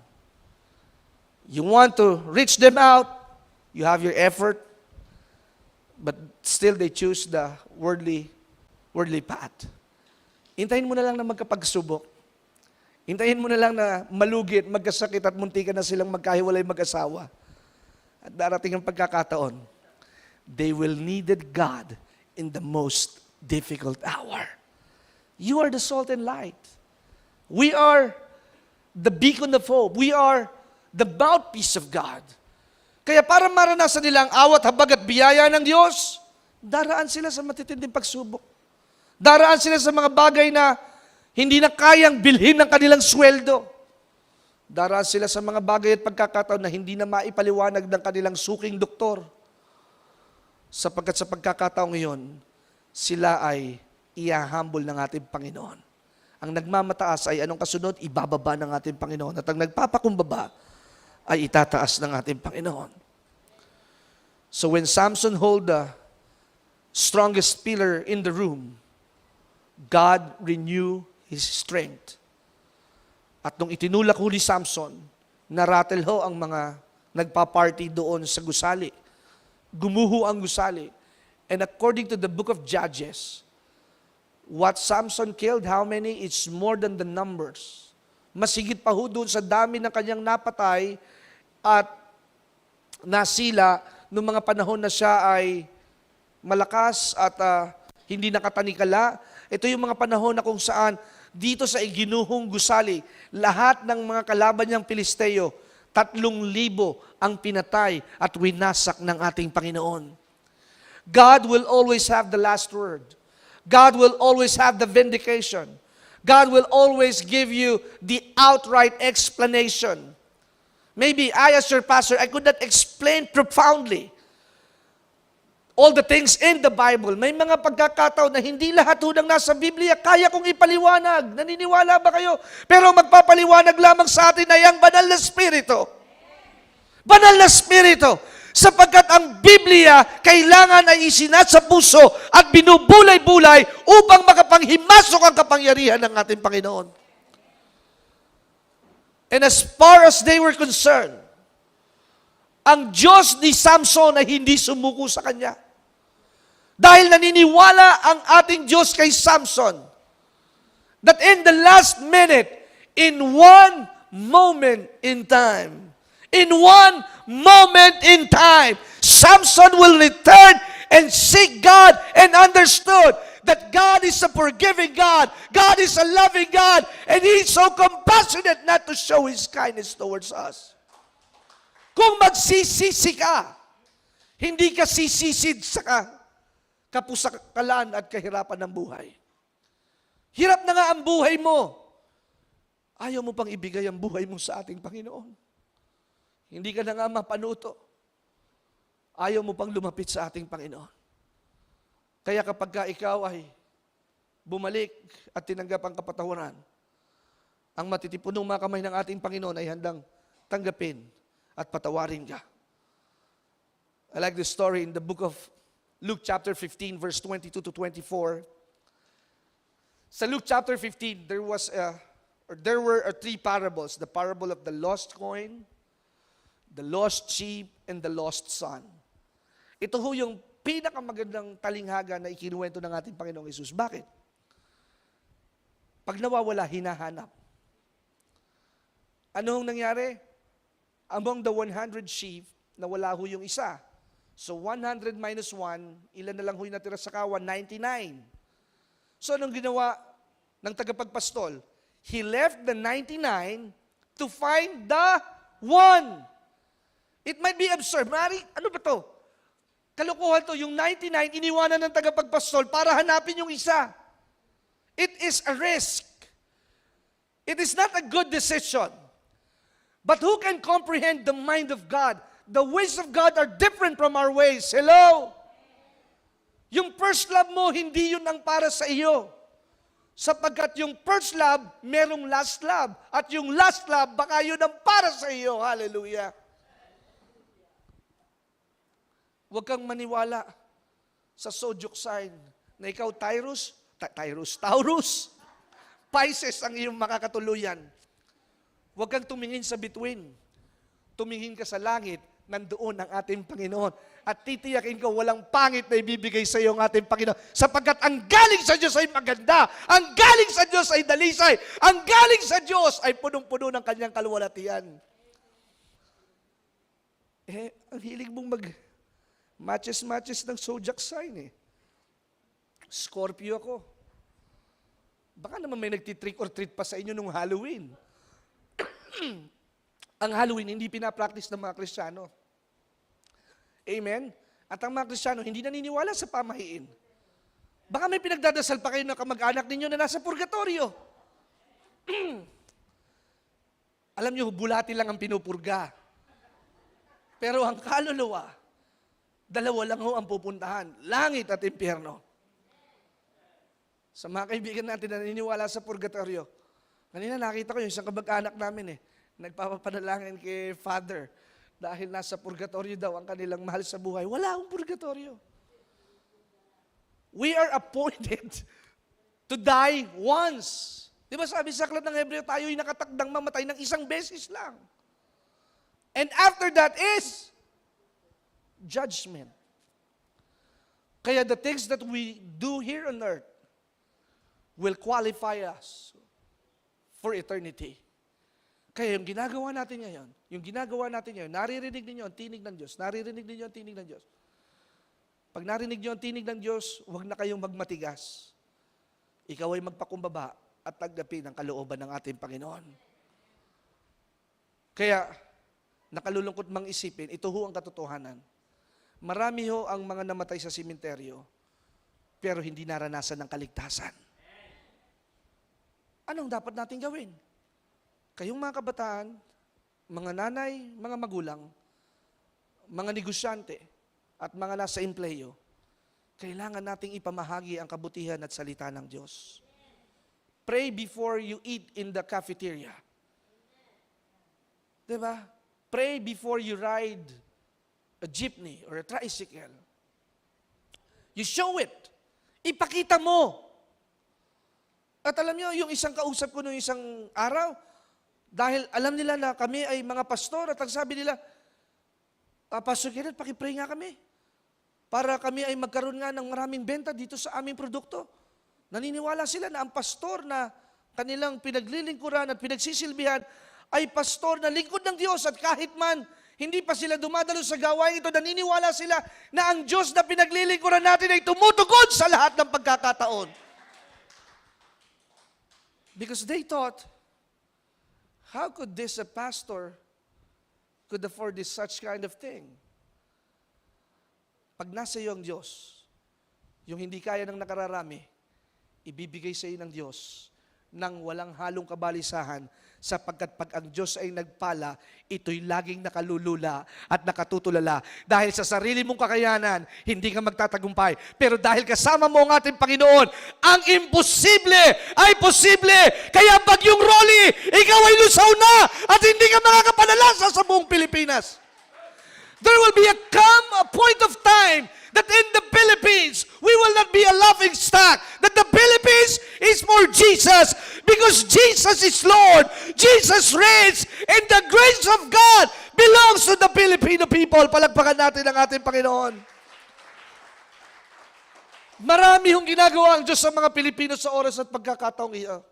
You want to reach them out, you have your effort, but still they choose the worldly path. Hintayin mo na lang na magkapagsubok. Hintayin mo na lang na malugit, magkasakit at muntikan na silang magkahiwalay mag-asawa. At darating ang pagkakataon, they will needed God in the most difficult hour. You are the salt and light. We are the beacon of hope. We are the mouthpiece of God. Kaya para maranasan nila ang awat, habag at biyaya ng Diyos, daraan sila sa matitinding pagsubok. Daraan sila sa mga bagay na hindi na kayang bilhin ng kanilang sweldo. Daraan sila sa mga bagay at pagkakataon na hindi na maipaliwanag ng kanilang suking doktor. Sapagkat sa pagkakataong ngayon, sila ay i-humble ng ating Panginoon. Ang nagmamataas ay anong kasunod? Ibababa ng ating Panginoon. At ang nagpapakumbaba ay itataas ng ating Panginoon. So when Samson hold the strongest pillar in the room, God renew his strength. At nung itinulak ho ni Samson, naratel ho ang mga nagpa-party doon sa gusali. Gumuho ang gusali. And according to the book of Judges, what Samson killed, how many? It's more than the numbers. Masigit pa ho doon sa dami ng kanyang napatay at nasila noong mga panahon na siya ay malakas at hindi nakatanikala. Ito yung mga panahon na kung saan dito sa iginuhong gusali, lahat ng mga kalaban niyang Pilisteo, 3,000 ang pinatay at winasak ng ating Panginoon. God will always have the last word. God will always have the vindication. God will always give you the outright explanation. Maybe I, as your pastor, I could not explain profoundly all the things in the Bible. May mga pagkakataon na hindi lahat ng nasa Biblia kaya kong ipaliwanag. Naniniwala ba kayo? Pero magpapaliwanag lamang sa atin ay ang banal na Espiritu. Banal na Espiritu. Sapagkat ang Biblia kailangan ay isinat sa puso at binubulay-bulay upang makapanghimasok ang kapangyarihan ng ating Panginoon. And as far as they were concerned, ang Diyos ni Samson ay hindi sumuko sa kanya. Dahil naniniwala ang ating Diyos kay Samson that in the last minute, in one moment in time, Samson will return and seek God and understood that God is a forgiving God, God is a loving God, and He's so compassionate not to show His kindness towards us. Kung magsisisi ka, hindi ka sisisid sa kapusakalan at kahirapan ng buhay. Hirap na nga ang buhay mo. Ayaw mo pang ibigay ang buhay mo sa ating Panginoon. Hindi ka na nga mapanuto. Ayaw mo pang lumapit sa ating Panginoon. Kaya kapag ka ikaw ay bumalik at tinanggap ang kapatawaran, ang matitipunong mga kamay ng ating Panginoon ay handang tanggapin at patawarin ka. I like this story in the book of Luke chapter 15 verse 22 to 24. Sa Luke chapter 15, there were three parables. The parable of the lost coin, the lost sheep, and the lost son. Ito ho yung pinakamagandang talinghaga na ikinuwento ng ating Panginoong Hesus. Bakit? Pag nawawala, hinahanap. Ano hong nangyari? Among the 100 sheep, nawala ho yung isa. So 100 minus 1, ilan na lang ho yung natira sa kawan? 99. So anong ginawa ng tagapagpastol? He left the 99 to find the one. It might be absurd. Mari, ano ba to? Kalokohan to, yung 99, iniwanan ng tagapagpastol para hanapin yung isa. It is a risk. It is not a good decision. But who can comprehend the mind of God? The ways of God are different from our ways. Hello? Yung first love mo, hindi yun ang para sa iyo. Sapagkat yung first love, merong last love. At yung last love, baka yun ang para sa iyo. Hallelujah. Huwag kang maniwala sa zodiac sign na ikaw Taurus, Pisces ang iyong makakatuluyan. Huwag kang tumingin sa bituin. Tumingin ka sa langit, nandoon ang ating Panginoon. At titiyakin ko, walang pangit na ibibigay sa iyo ang ating Panginoon. Sapagkat ang galing sa Diyos ay maganda. Ang galing sa Diyos ay dalisay. Ang galing sa Diyos ay punong-puno ng kanyang kaluwalhatian. Ang hilig mong matches ng zodiac sign Scorpio ako. Baka naman may nagtitrick or treat pa sa inyo nung Halloween. Ang Halloween, hindi pinapractice ng mga Kristiyano. Amen? At ang mga Kristiyano, hindi naniniwala sa pamahiin. Baka may pinagdadasal pa kayo ng kamag-anak ninyo na nasa purgatorio. Alam nyo, bulati lang ang pinupurga. Pero ang kaluluwa, dalawa lang ho ang pupuntahan, langit at impyerno. Sa mga kaibigan natin na naniniwala sa purgatorio, kanina nakita ko yung isang kamag-anak namin nagpapapanalangin kay Father dahil nasa purgatorio daw ang kanilang mahal sa buhay. Wala akong purgatorio. We are appointed to die once. Di ba sabi sa aklat ng Hebreo, tayo'y nakatakdang mamatay ng isang beses lang. And after that is judgment. Kaya the things that we do here on earth will qualify us for eternity. Kaya yung ginagawa natin ngayon, naririnig ninyo ang tinig ng Diyos. Naririnig ninyo ang tinig ng Diyos. Pag narinig nyo ang tinig ng Diyos, huwag na kayong magmatigas. Ikaw ay magpakumbaba at tanggapin ang kalooban ng ating Panginoon. Kaya, nakalulungkot mang isipin, ito ho ang katotohanan. Marami ho ang mga namatay sa simenteryo, pero hindi naranasan ng kaligtasan. Anong dapat natin gawin? Kayong mga kabataan, mga nanay, mga magulang, mga negosyante, at mga nasa empleyo, kailangan nating ipamahagi ang kabutihan at salita ng Diyos. Pray before you eat in the cafeteria. Diba? Pray before you ride a jeepney or a tricycle. You show it. Ipakita mo. At alam niyo, yung isang kausap ko noong isang araw, dahil alam nila na kami ay mga pastor, at ang sabi nila, Pastor Kenneth, pakipray nga kami. Para kami ay magkaroon nga ng maraming benta dito sa aming produkto. Naniniwala sila na ang pastor na kanilang pinaglilingkuran at pinagsisilbihan ay pastor na lingkod ng Diyos, at kahit man hindi pa sila dumadalo sa gawain ito, naniniwala sila na ang Diyos na pinaglilingkuran natin ay tumutugod sa lahat ng pagkakataon. Because they thought, how could this a pastor could afford this such kind of thing? Pag nasa iyo ang Diyos, yung hindi kaya ng nakararami, ibibigay sa iyo ng Diyos nang walang halong kabalisahan, sapagkat pag ang Diyos ay nagpala, ito'y laging nakalulula at nakatutulala. Dahil sa sarili mong kakayanan, hindi ka magtatagumpay. Pero dahil kasama mo ang ating Panginoon, ang imposible ay posible. Kaya bagyong Rolly, ikaw ay lusaw na at hindi ka makakapanalasa sa buong Pilipinas. There will be a point of time that in the Philippines, we will not be a laughing stock. That the Philippines is for Jesus. Because Jesus is Lord. Jesus reigns. And the grace of God belongs to the Filipino people. Palagpakan natin ang ating Panginoon. Marami hong ginagawa ang Diyos sa mga Pilipino sa oras at pagkakataong iyon.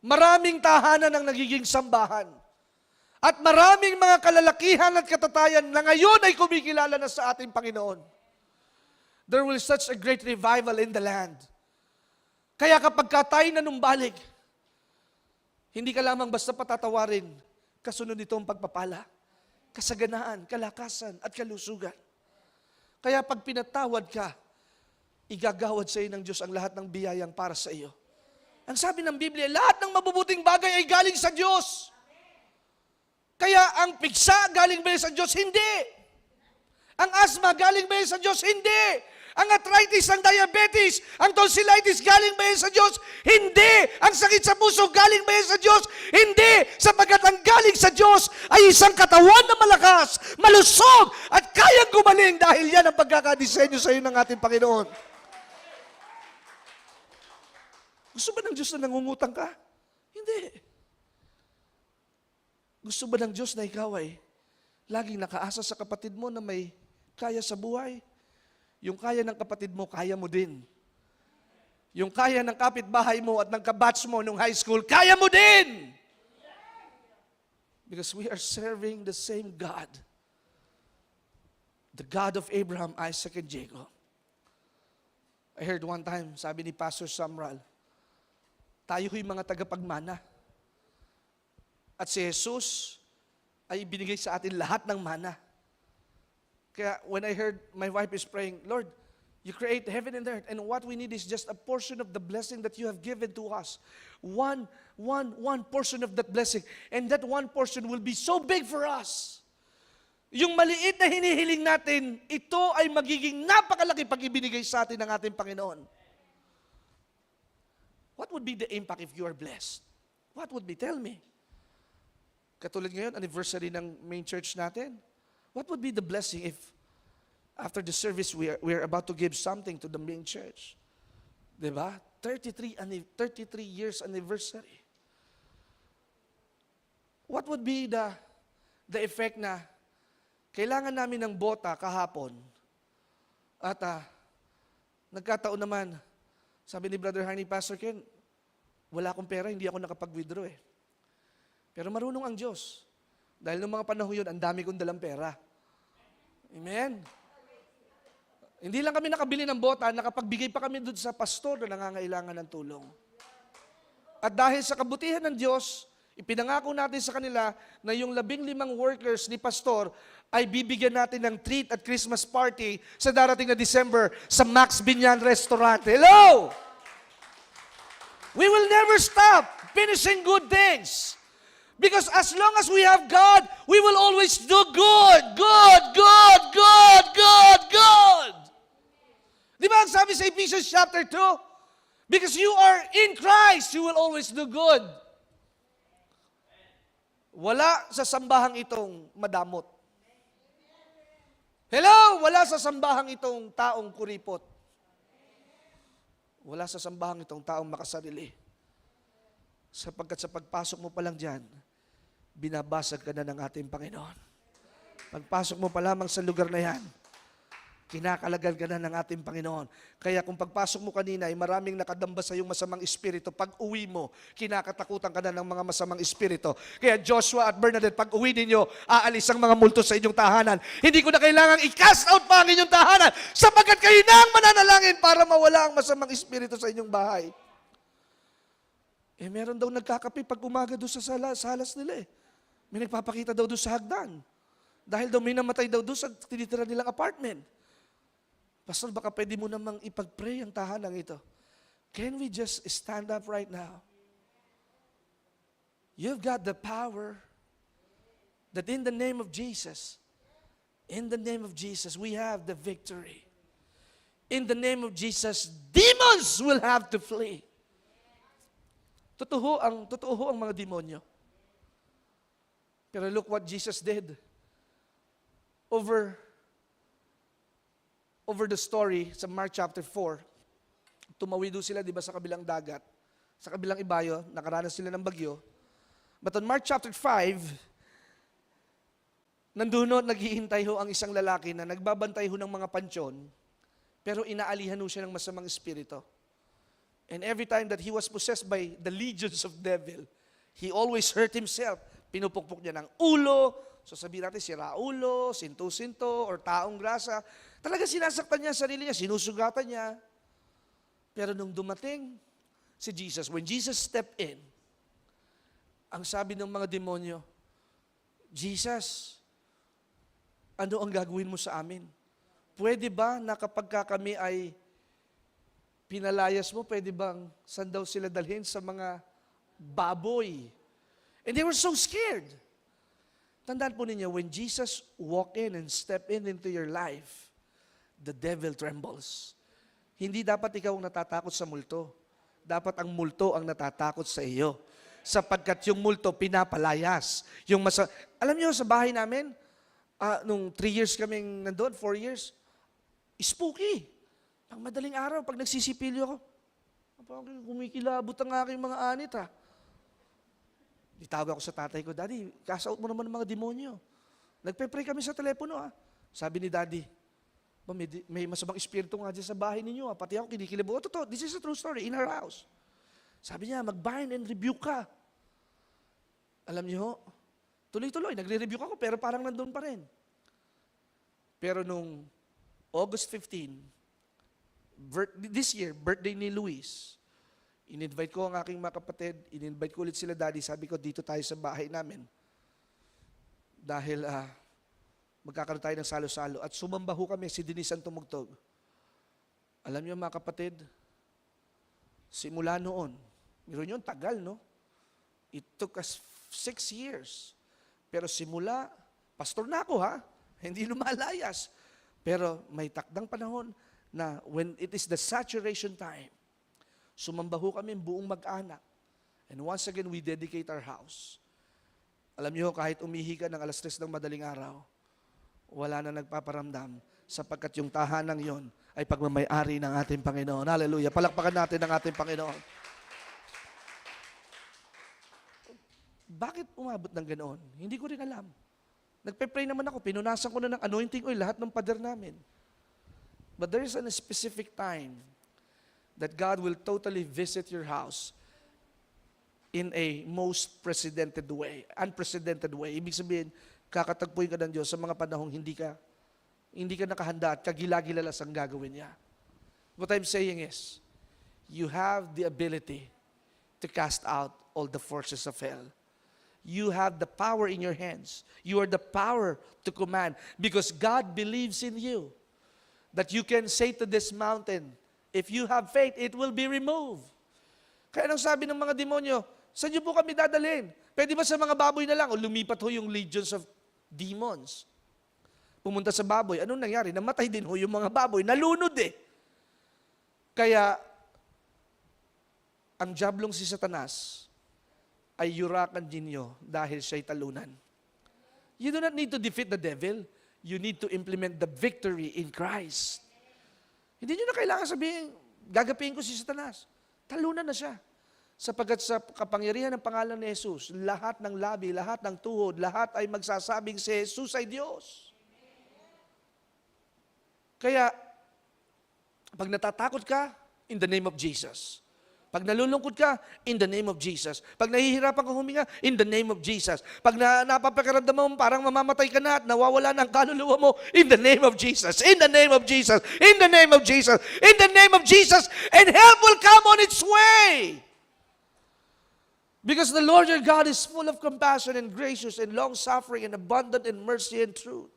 Maraming tahanan ang nagiging sambahan. At maraming mga kalalakihan at katatayan na ngayon ay kumikilala na sa ating Panginoon. There will be such a great revival in the land. Kaya kapag tayo nanumbalik, hindi ka lamang basta patatawarin, kasunod nito ang pagpapala, kasaganaan, kalakasan, at kalusugan. Kaya pag pinatawad ka, igagawad sa iyo ng Diyos ang lahat ng biyayang para sa iyo. Ang sabi ng Biblia, lahat ng mabubuting bagay ay galing sa Diyos. Kaya ang piksa galing ba sa Diyos? Hindi. Ang asma galing ba sa Diyos? Hindi. Ang arthritis, ang diabetes, ang tonsillitis, galing ba yan sa Diyos? Hindi! Ang sakit sa puso, galing ba yan sa Diyos? Hindi! Sapagkat ang galing sa Diyos ay isang katawan na malakas, malusog, at kayang gumaling dahil yan ang pagkakadisenyo sa iyo ng ating Panginoon. Gusto ba ng Diyos na nangungutang ka? Hindi. Gusto ba ng Diyos na ikaw ay laging nakaasa sa kapatid mo na may kaya sa buhay? Yung kaya ng kapatid mo, kaya mo din. Yung kaya ng kapitbahay mo at ng kabatch mo nung high school, kaya mo din! Because we are serving the same God. The God of Abraham, Isaac, and Jacob. I heard one time, sabi ni Pastor Samral, tayo ho'y mga tagapagmana. At si Jesus ay binigay sa atin lahat ng mana. Kaya when I heard my wife is praying, Lord, you create heaven and earth, and what we need is just a portion of the blessing that you have given to us. One portion of that blessing. And that one portion will be so big for us. Yung maliit na hinihiling natin, ito ay magiging napakalaki pag ibinigay sa atin ng ating Panginoon. What would be the impact if you are blessed? What would be? Tell me. Katulad ngayon, anniversary ng main church natin. What would be the blessing if after the service we are about to give something to the main church? Diba? 33 years anniversary. What would be the effect na kailangan namin ng bota kahapon at nagkataon naman, sabi ni Brother Harney, Pastor Ken, wala akong pera, hindi ako nakapag-withdraw eh. Pero marunong ang Diyos. Dahil noong mga panahon yun, ang dami kong dalang pera. Amen? Hindi lang kami nakabili ng bota, nakapagbigay pa kami doon sa pastor na nangangailangan ng tulong. At dahil sa kabutihan ng Diyos, ipinangako natin sa kanila na yung 15 workers ni pastor ay bibigyan natin ng treat at Christmas party sa darating na December sa Max Binyan Restaurant. Hello! We will never stop finishing good things. Because as long as we have God, we will always do good. Di ba ang sabi sa Ephesians chapter 2? Because you are in Christ, you will always do good. Wala sa sambahang itong madamot. Hello? Wala sa sambahang itong taong kuripot. Wala sa sambahang itong taong makasarili. Sapagkat sa pagpasok mo pa lang dyan, binabasag ka na ng ating Panginoon. Pagpasok mo pa lamang sa lugar na yan, kinakalagan ka na ng ating Panginoon. Kaya kung pagpasok mo kanina ay maraming nakadamba sa iyong masamang espiritu, pag uwi mo, kinakatakutan ka na ng mga masamang espiritu. Kaya Joshua at Bernadette, pag uwi ninyo, aalis ang mga multo sa inyong tahanan. Hindi ko na kailangang i-cast out pa ang inyong tahanan, sapagkat kayo na ang mananalangin para mawala ang masamang espiritu sa inyong bahay. Meron daw nagkakape pag umaga doon sa salas nila eh. May nagpapakita daw doon sa hagdan. Dahil daw may namatay daw doon sa tinitira nilang apartment. Pastor, baka pwede mo namang ipag-pray ang tahanang ito. Can we just stand up right now? You've got the power that in the name of Jesus, we have the victory. In the name of Jesus, demons will have to flee. Totoo ang mga demonyo. Pero look what Jesus did. Over the story sa Mark chapter 4, tumawid doon sila, di ba, sa kabilang dagat. Sa kabilang ibayo, nakaranas sila ng bagyo. But on Mark chapter 5, nandun naghihintay ho ang isang lalaki na nagbabantay ho ng mga pansyon, pero inaalihan ho siya ng masamang espiritu. And every time that he was possessed by the legions of devil, he always hurt himself. Pinupukpok niya ng ulo, so sabihin natin sira ulo, sinto-sinto, or taong grasa. Talaga sinasaktan niya sarili niya, sinusugatan niya. Pero nung dumating si Jesus, when Jesus stepped in, ang sabi ng mga demonyo, Jesus, ano ang gagawin mo sa amin? Pwede ba na kapag kami ay pinalayas mo, pwede bang saan daw sila dalhin sa mga baboy? And they were so scared. Tandaan po ninyo, when Jesus walked in and stepped in into your life, the devil trembles. Hindi dapat ikaw ang natatakot sa multo. Dapat ang multo ang natatakot sa iyo. Sapagkat yung multo pinapalayas. Alam niyo, sa bahay namin, nung 3 years kaming nandun, 4 years, spooky. Pag madaling araw, pag nagsisipilyo ako, parang kumikilabot ang aking mga anit ha. Ditawag ako sa tatay ko, Daddy, cast out mo naman ng mga demonyo. Nagpe-pray kami sa telepono ha. Sabi ni Daddy, may masamang espiritu nga dyan sa bahay ninyo ha. Pati ako kinikilabot. Totoo, this is a true story, in our house. Sabi niya, mag-bind and rebuke ka. Alam niyo, tuloy-tuloy, nagre-rebuke ako, pero parang nandun pa rin. Pero nung August 15, this year, birthday ni Luis, in-invite ko ang aking mga kapatid, in-invite ko ulit sila, Daddy, sabi ko, dito tayo sa bahay namin. Dahil magkakaroon tayo ng salo-salo. At sumambaho kami, si Denise ang tumugtog. Alam niyo mga kapatid, simula noon, meron yun, tagal, no? It took us 6 years. Pero simula, pastor na ako ha, hindi lumalayas. Pero may takdang panahon na when it is the saturation time, sumambaho kami buong mag-anak. And once again, we dedicate our house. Alam niyo, kahit umihi ka ng alas 3 ng madaling araw, wala na nagpaparamdam sapagkat yung tahanang yon ay pagmamay-ari ng ating Panginoon. Hallelujah. Palakpakan natin ang ating Panginoon. Bakit umabot ng ganoon? Hindi ko rin alam. Nagpe-pray naman ako, pinunasan ko na ng anointing oil lahat ng pader namin. But there is a specific time that God will totally visit your house in a most unprecedented way. Ibig sabihin, kakatagpuin ka ng Diyos sa mga panahong hindi ka nakahanda at kagila-gilalas ang gagawin niya. What I'm saying is, you have the ability to cast out all the forces of hell. You have the power in your hands. You are the power to command because God believes in you. That you can say to this mountain, if you have faith, it will be removed. Kaya nang sabi ng mga demonyo, saan niyo po kami dadalhin? Pwede ba sa mga baboy na lang? O lumipat ho yung legions of demons. Pumunta sa baboy. Anong nangyari? Namatay din ho yung mga baboy. Nalunod eh. Kaya, ang jablong si Satanas ay yurakan ninyo dahil siya'y talunan. You do not need to defeat the devil. You need to implement the victory in Christ. Hindi nyo na kailangan sabihin, gagapiin ko si Satanas. Talunan na siya. Sapagkat sa kapangyarihan ng pangalan ni Jesus, lahat ng labi, lahat ng tuhod, lahat ay magsasabing si Jesus ay Diyos. Kaya, pag natatakot ka, in the name of Jesus. Pag nalulungkot ka, in the name of Jesus. Pag nahihirapan kang huminga, in the name of Jesus. Pag napapakiramdam mo, parang mamamatay ka na at nawawala ng kaluluwa mo, in the name of Jesus. In the name of Jesus. In the name of Jesus. In the name of Jesus. And help will come on its way. Because the Lord your God is full of compassion and gracious and long-suffering and abundant in mercy and truth.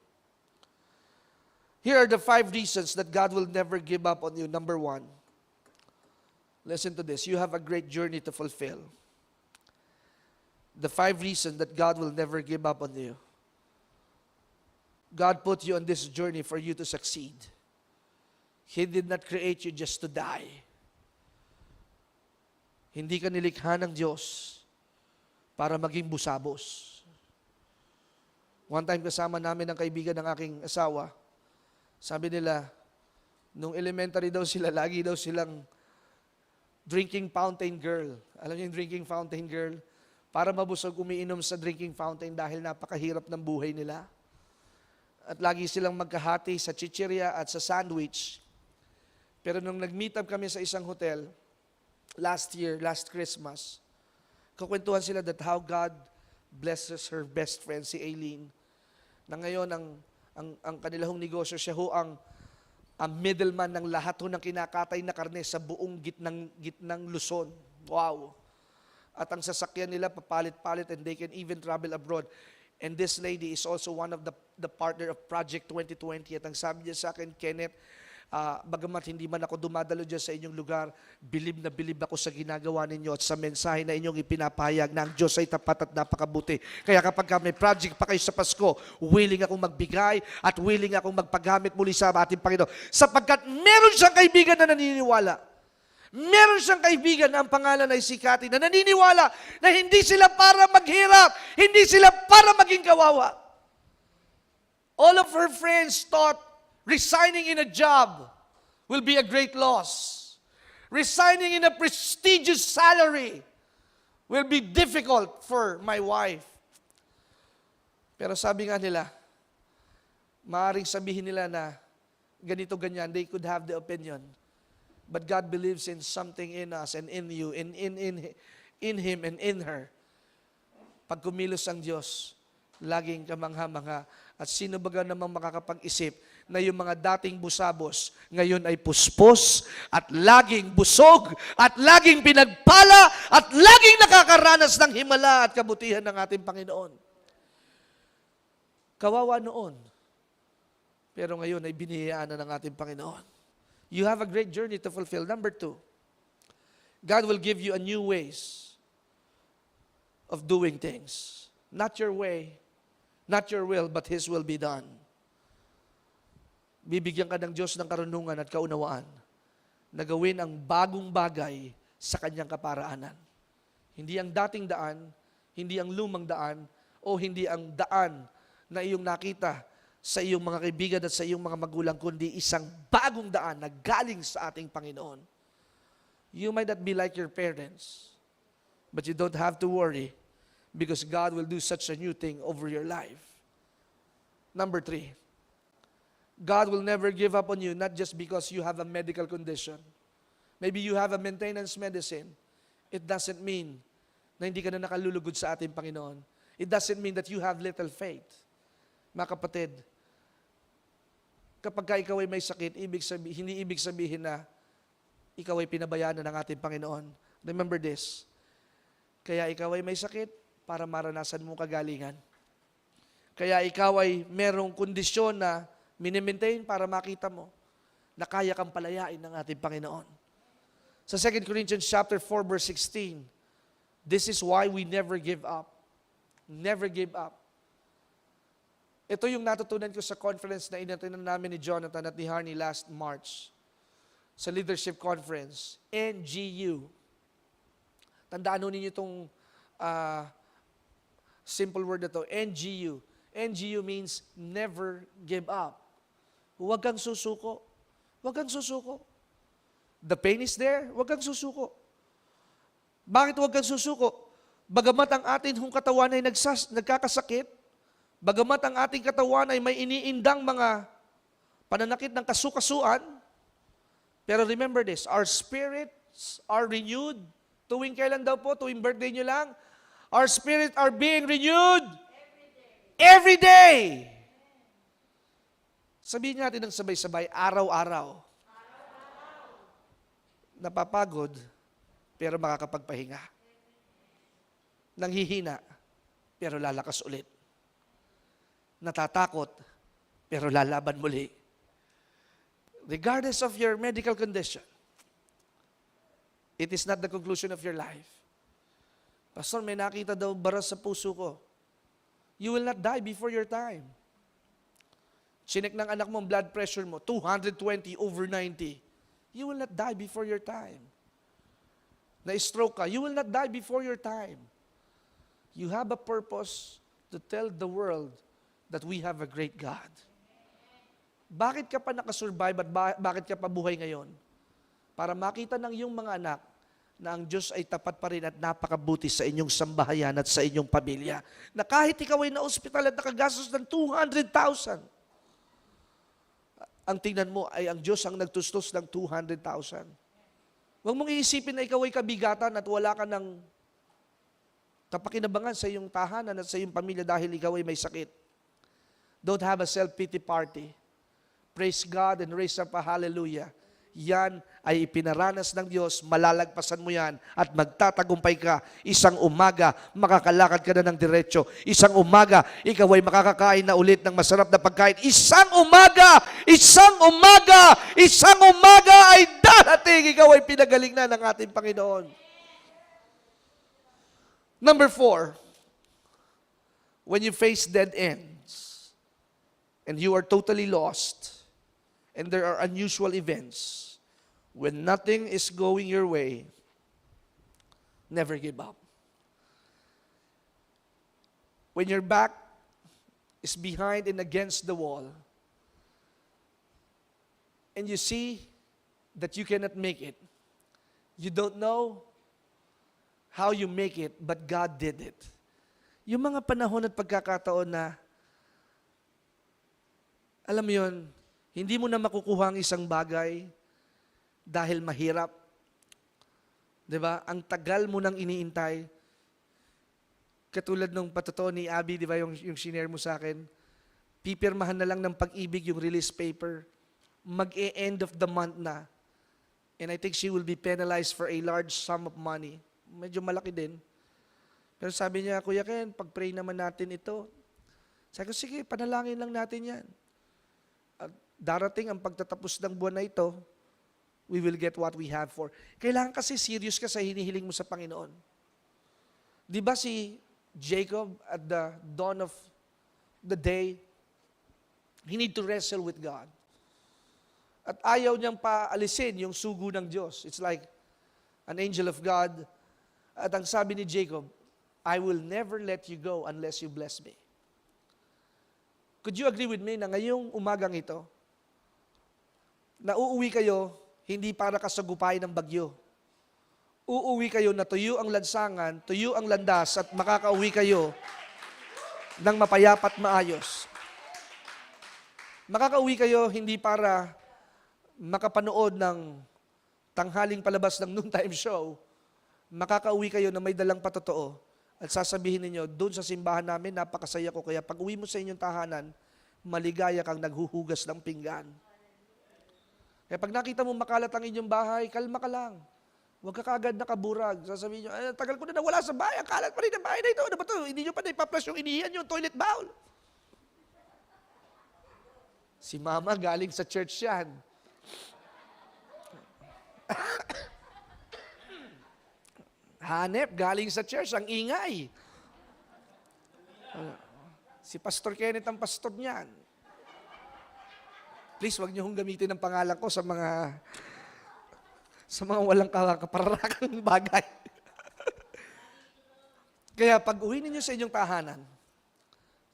Here are the 5 reasons that God will never give up on you. Number 1, listen to this. You have a great journey to fulfill. The 5 reasons that God will never give up on you. God put you on this journey for you to succeed. He did not create you just to die. Hindi ka nilikha ng Diyos para maging busabos. One time kasama namin ang kaibigan ng aking asawa, sabi nila, nung elementary daw sila, lagi daw silang drinking fountain girl. Alam niyo yung drinking fountain girl? Para mabusog umiinom sa drinking fountain dahil napakahirap ng buhay nila. At lagi silang magkahati sa chichirya at sa sandwich. Pero nung nag-meet up kami sa isang hotel, last Christmas, kukwentuhan sila that how God blesses her best friend, si Aileen, na ngayon ang kanilang negosyo, siya ho ang middleman ng lahat ho ng kinakatay na karne sa buong gitnang Luzon. Wow! At ang sasakyan nila papalit-palit and they can even travel abroad. And this lady is also one of the partner of Project 2020. At ang sabi niya sa akin, Kenneth, bagamat hindi man ako dumadalo dyan sa inyong lugar, bilib na bilib ako sa ginagawa ninyo at sa mensahe na inyong ipinapahayag na ang Diyos ay tapat at napakabuti. Kaya kapag may project pa kayo sa Pasko, willing akong magbigay at willing akong magpagamit muli sa ating Panginoon. Sapagkat meron siyang kaibigan na naniniwala. Meron siyang kaibigan na ang pangalan ay si Cathy na naniniwala na hindi sila para maghirap, hindi sila para maging kawawa. All of her friends thought resigning in a job will be a great loss. Resigning in a prestigious salary will be difficult for my wife. Pero sabi nga nila, maaaring sabihin nila na ganito, ganyan, they could have the opinion. But God believes in something in us and in you, in Him and in her. Pag kumilos ang Diyos, laging kamangha-mangha. At sino ba namang makakapag-isip na yung mga dating busabos, ngayon ay puspos, at laging busog, at laging pinagpala, at laging nakakaranas ng himala at kabutihan ng ating Panginoon. Kawawa noon. Pero ngayon ay binihiyaan na ng ating Panginoon. You have a great journey to fulfill. Number 2, God will give you a new ways of doing things. Not your way, not your will, but His will be done. Bibigyan ka ng Diyos ng karunungan at kaunawaan na gawin ang bagong bagay sa kanyang kaparaanan. Hindi ang dating daan, hindi ang lumang daan, o hindi ang daan na iyong nakita sa iyong mga kaibigan at sa iyong mga magulang, kundi isang bagong daan na galing sa ating Panginoon. You might not be like your parents, but you don't have to worry because God will do such a new thing over your life. Number 3, God will never give up on you, not just because you have a medical condition. Maybe you have a maintenance medicine. It doesn't mean na hindi ka na nakalulugod sa ating Panginoon. It doesn't mean that you have little faith. Mga kapatid, kapag ka ikaw ay may sakit, hindi ibig sabihin na ikaw ay pinabayaan ng ating Panginoon. Remember this. Kaya ikaw ay may sakit para maranasan mo kagalingan. Kaya ikaw ay merong kondisyon na minimaintain para makita mo na kaya kang palayain ng ating Panginoon. Sa 2 Corinthians chapter 4 verse 16, this is why we never give up. Never give up. Ito yung natutunan ko sa conference na inatinan namin ni Jonathan at ni Harney last March. Sa leadership conference, NGU. Tandaan ninyo itong simple word na ito, NGU. NGU means never give up. Huwag kang susuko. Huwag kang susuko. The pain is there, huwag kang susuko. Bakit huwag kang susuko? Bagamat ang ating katawan ay nagkakasakit, bagamat ang ating katawan ay may iniindang mga pananakit ng kasukasuan, pero remember this, our spirits are renewed. Tuwing kailan daw po? Tuwing birthday nyo lang? Our spirits are being renewed every day. Sabihin natin ng sabay-sabay, araw-araw. Napapagod, pero makakapagpahinga. Nanghihina, pero lalakas ulit. Natatakot, pero lalaban muli. Regardless of your medical condition, it is not the conclusion of your life. Pastor, may nakita daw baras sa puso ko. You will not die before your time. Chinek ng anak mo ang blood pressure mo, 220/90. You will not die before your time. Na-stroke ka, you will not die before your time. You have a purpose to tell the world that we have a great God. Bakit ka pa nakasurvive at bakit ka pa buhay ngayon? Para makita ng iyong mga anak na ang Diyos ay tapat pa rin at napakabuti sa inyong sambahayan at sa inyong pamilya. Na kahit ikaw ay na-ospital at nakagastos ng 200,000, ang tingnan mo ay ang Diyos ang nagtustos ng 200,000. Huwag mong iisipin na ikaw ay kabigatan at wala ka ng kapakinabangan sa iyong tahanan at sa iyong pamilya dahil ikaw ay may sakit. Don't have a self-pity party. Praise God and raise up a hallelujah. yan ay ipinaranas ng Diyos, malalagpasan mo yan at magtatagumpay ka. Isang umaga, makakalakad ka na ng diretso. Isang umaga, ikaw ay makakakain na ulit ng masarap na pagkain. Isang umaga ay darating, ikaw ay pinagaling na ng ating Panginoon. Number 4, when you face dead ends and you are totally lost and there are unusual events, when nothing is going your way, never give up. When your back is behind and against the wall and you see that you cannot make it, you don't know how you make it, but God did it. Yung mga panahon at pagkakataon na, alam mo yun, hindi mo na makukuha ang isang bagay dahil mahirap. 'Di ba? Ang tagal mo nang iniintay. Katulad nung patotoo ni Abby, 'di ba, yung shinare mo sa akin, pipirmahan na lang ng Pag-ibig yung release paper. Mag-e-end of the month na. And I think she will be penalized for a large sum of money. Medyo malaki din. Pero sabi niya, Kuya Ken, pag-pray naman natin ito. Sabi ko, sige, panalangin lang natin yan. At darating ang pagtatapos ng buwan na ito, we will get what we have for. Kailangan kasi serious ka sa hinihiling mo sa Panginoon. Di ba si Jacob at the dawn of the day, he need to wrestle with God. At ayaw niyang paalisin yung sugo ng Diyos. It's like an angel of God. At ang sabi ni Jacob, I will never let you go unless you bless me. Could you agree with me na ngayong umagang ito, na uuwi kayo hindi para kasagupay ng bagyo. Uuwi kayo na tuyo ang lansangan, tuyo ang landas, at makakauwi kayo ng mapayapat maayos. Makakauwi kayo hindi para makapanood ng tanghaling palabas ng noontime show. Makakauwi kayo na may dalang patotoo at sasabihin ninyo, doon sa simbahan namin, napakasaya ko. Kaya pag uwi mo sa inyong tahanan, maligaya kang naghuhugas ng pinggan. Kaya pag nakita mo makalat ang inyong bahay, kalma ka lang. Huwag ka kaagad nakaburag. Sasabihin nyo, tagal ko na nawala sa bahay, ang kalat pa rin ang bahay na ito. Ano ba ito? Hindi nyo pa na ipaplas yung inihan yung toilet bowl. Si Mama galing sa church yan. Hanep, galing sa church, ang ingay. Si Pastor Kenneth ang pastor niyan. Please, wag niyo hong gamitin ang pangalan ko sa mga walang kaparakang bagay. Kaya pag uwi ninyo sa inyong tahanan,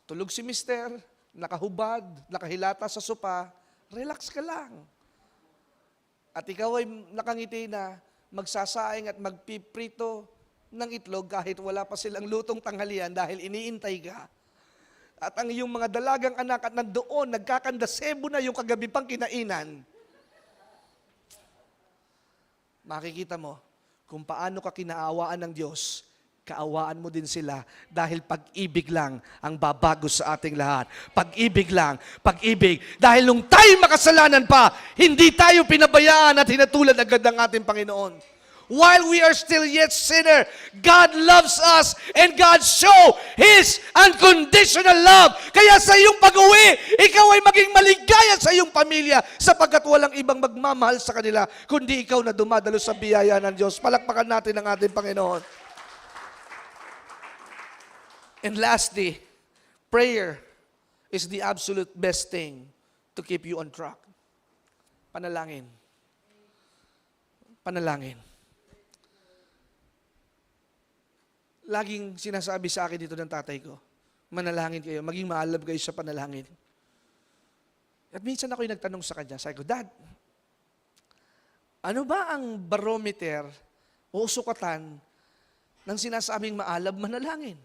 tulog si mister, nakahubad, nakahilata sa sopa, relax ka lang. At ikaw ay nakangiti na, magsasaing at magpiprito ng itlog kahit wala pa silang lutong tanghalian dahil iniintay ka. At ang iyong mga dalagang anak at nandoon, nagkakandasebo na yung kagabi pang kinainan. Makikita mo kung paano ka kinaawaan ng Diyos, kaawaan mo din sila dahil pag-ibig lang ang babago sa ating lahat. Pag-ibig lang, pag-ibig. Dahil nung tayo makasalanan pa, hindi tayo pinabayaan at hinatulad agad ng ating Panginoon. While we are still yet sinner, God loves us and God show His unconditional love. Kaya sa iyong pag-uwi, ikaw ay maging maligaya sa iyong pamilya sapagkat walang ibang magmamahal sa kanila kundi ikaw na dumadalo sa biyaya ng Diyos. Palakpakan natin ang ating Panginoon. And lastly, prayer is the absolute best thing to keep you on track. Panalangin. Panalangin. Laging sinasabi sa akin dito ng tatay ko, manalangin kayo, maging maalab kayo sa panalangin. At minsan ako'y nagtanong sa kanya, sabi ko, Dad, ano ba ang barometer o sukatan ng sinasabing maalab manalangin?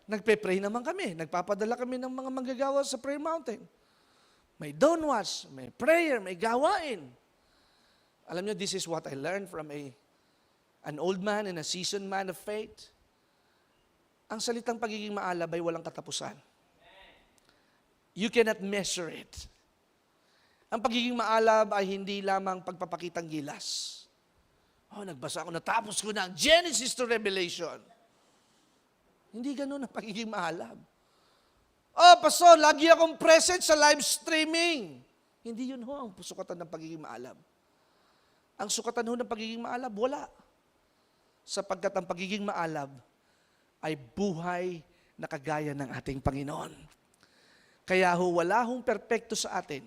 Nagpe-pray naman kami. Nagpapadala kami ng mga manggagawa sa prayer mountain. May downwatch, may prayer, may gawain. Alam niyo, this is what I learned from an old man and a seasoned man of faith. Ang salitang pagiging maalab ay walang katapusan. You cannot measure it. Ang pagiging maalab ay hindi lamang pagpapakitang gilas. Nagbasa ako, natapos ko na ang Genesis to Revelation. Hindi ganun ang pagiging maalab. Pastor, lagi akong present sa live streaming. Hindi yun ang sukatan ng pagiging maalab. Ang sukatan ng pagiging maalab, wala. Sapagkat ang pagiging maalab ay buhay na kagaya ng ating Panginoon. Kaya wala perpekto sa atin.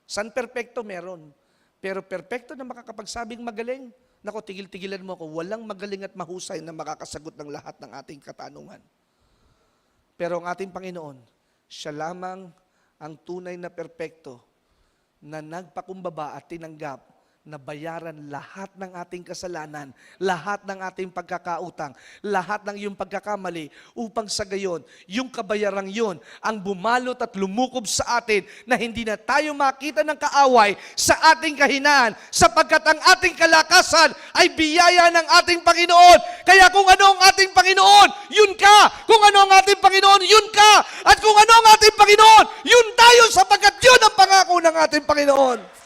San perpekto meron? Pero perpekto na makakapagsabing magaling, nako, tigil-tigilan mo ako, walang magaling at mahusay na makakasagot ng lahat ng ating katanungan. Pero ang ating Panginoon, siya lamang ang tunay na perpekto na nagpakumbaba at tinanggap na bayaran lahat ng ating kasalanan, lahat ng ating pagkakautang, lahat ng iyong pagkakamali, upang sa gayon, yung kabayarang yun ang bumalot at lumukob sa atin na hindi na tayo makita ng kaaway sa ating kahinaan, sapagkat ang ating kalakasan ay biyaya ng ating Panginoon. Kaya kung ano ang ating Panginoon, yun ka. Kung ano ang ating Panginoon, yun ka. At kung ano ang ating Panginoon, yun tayo, sapagkat yun ang pangako ng ating Panginoon.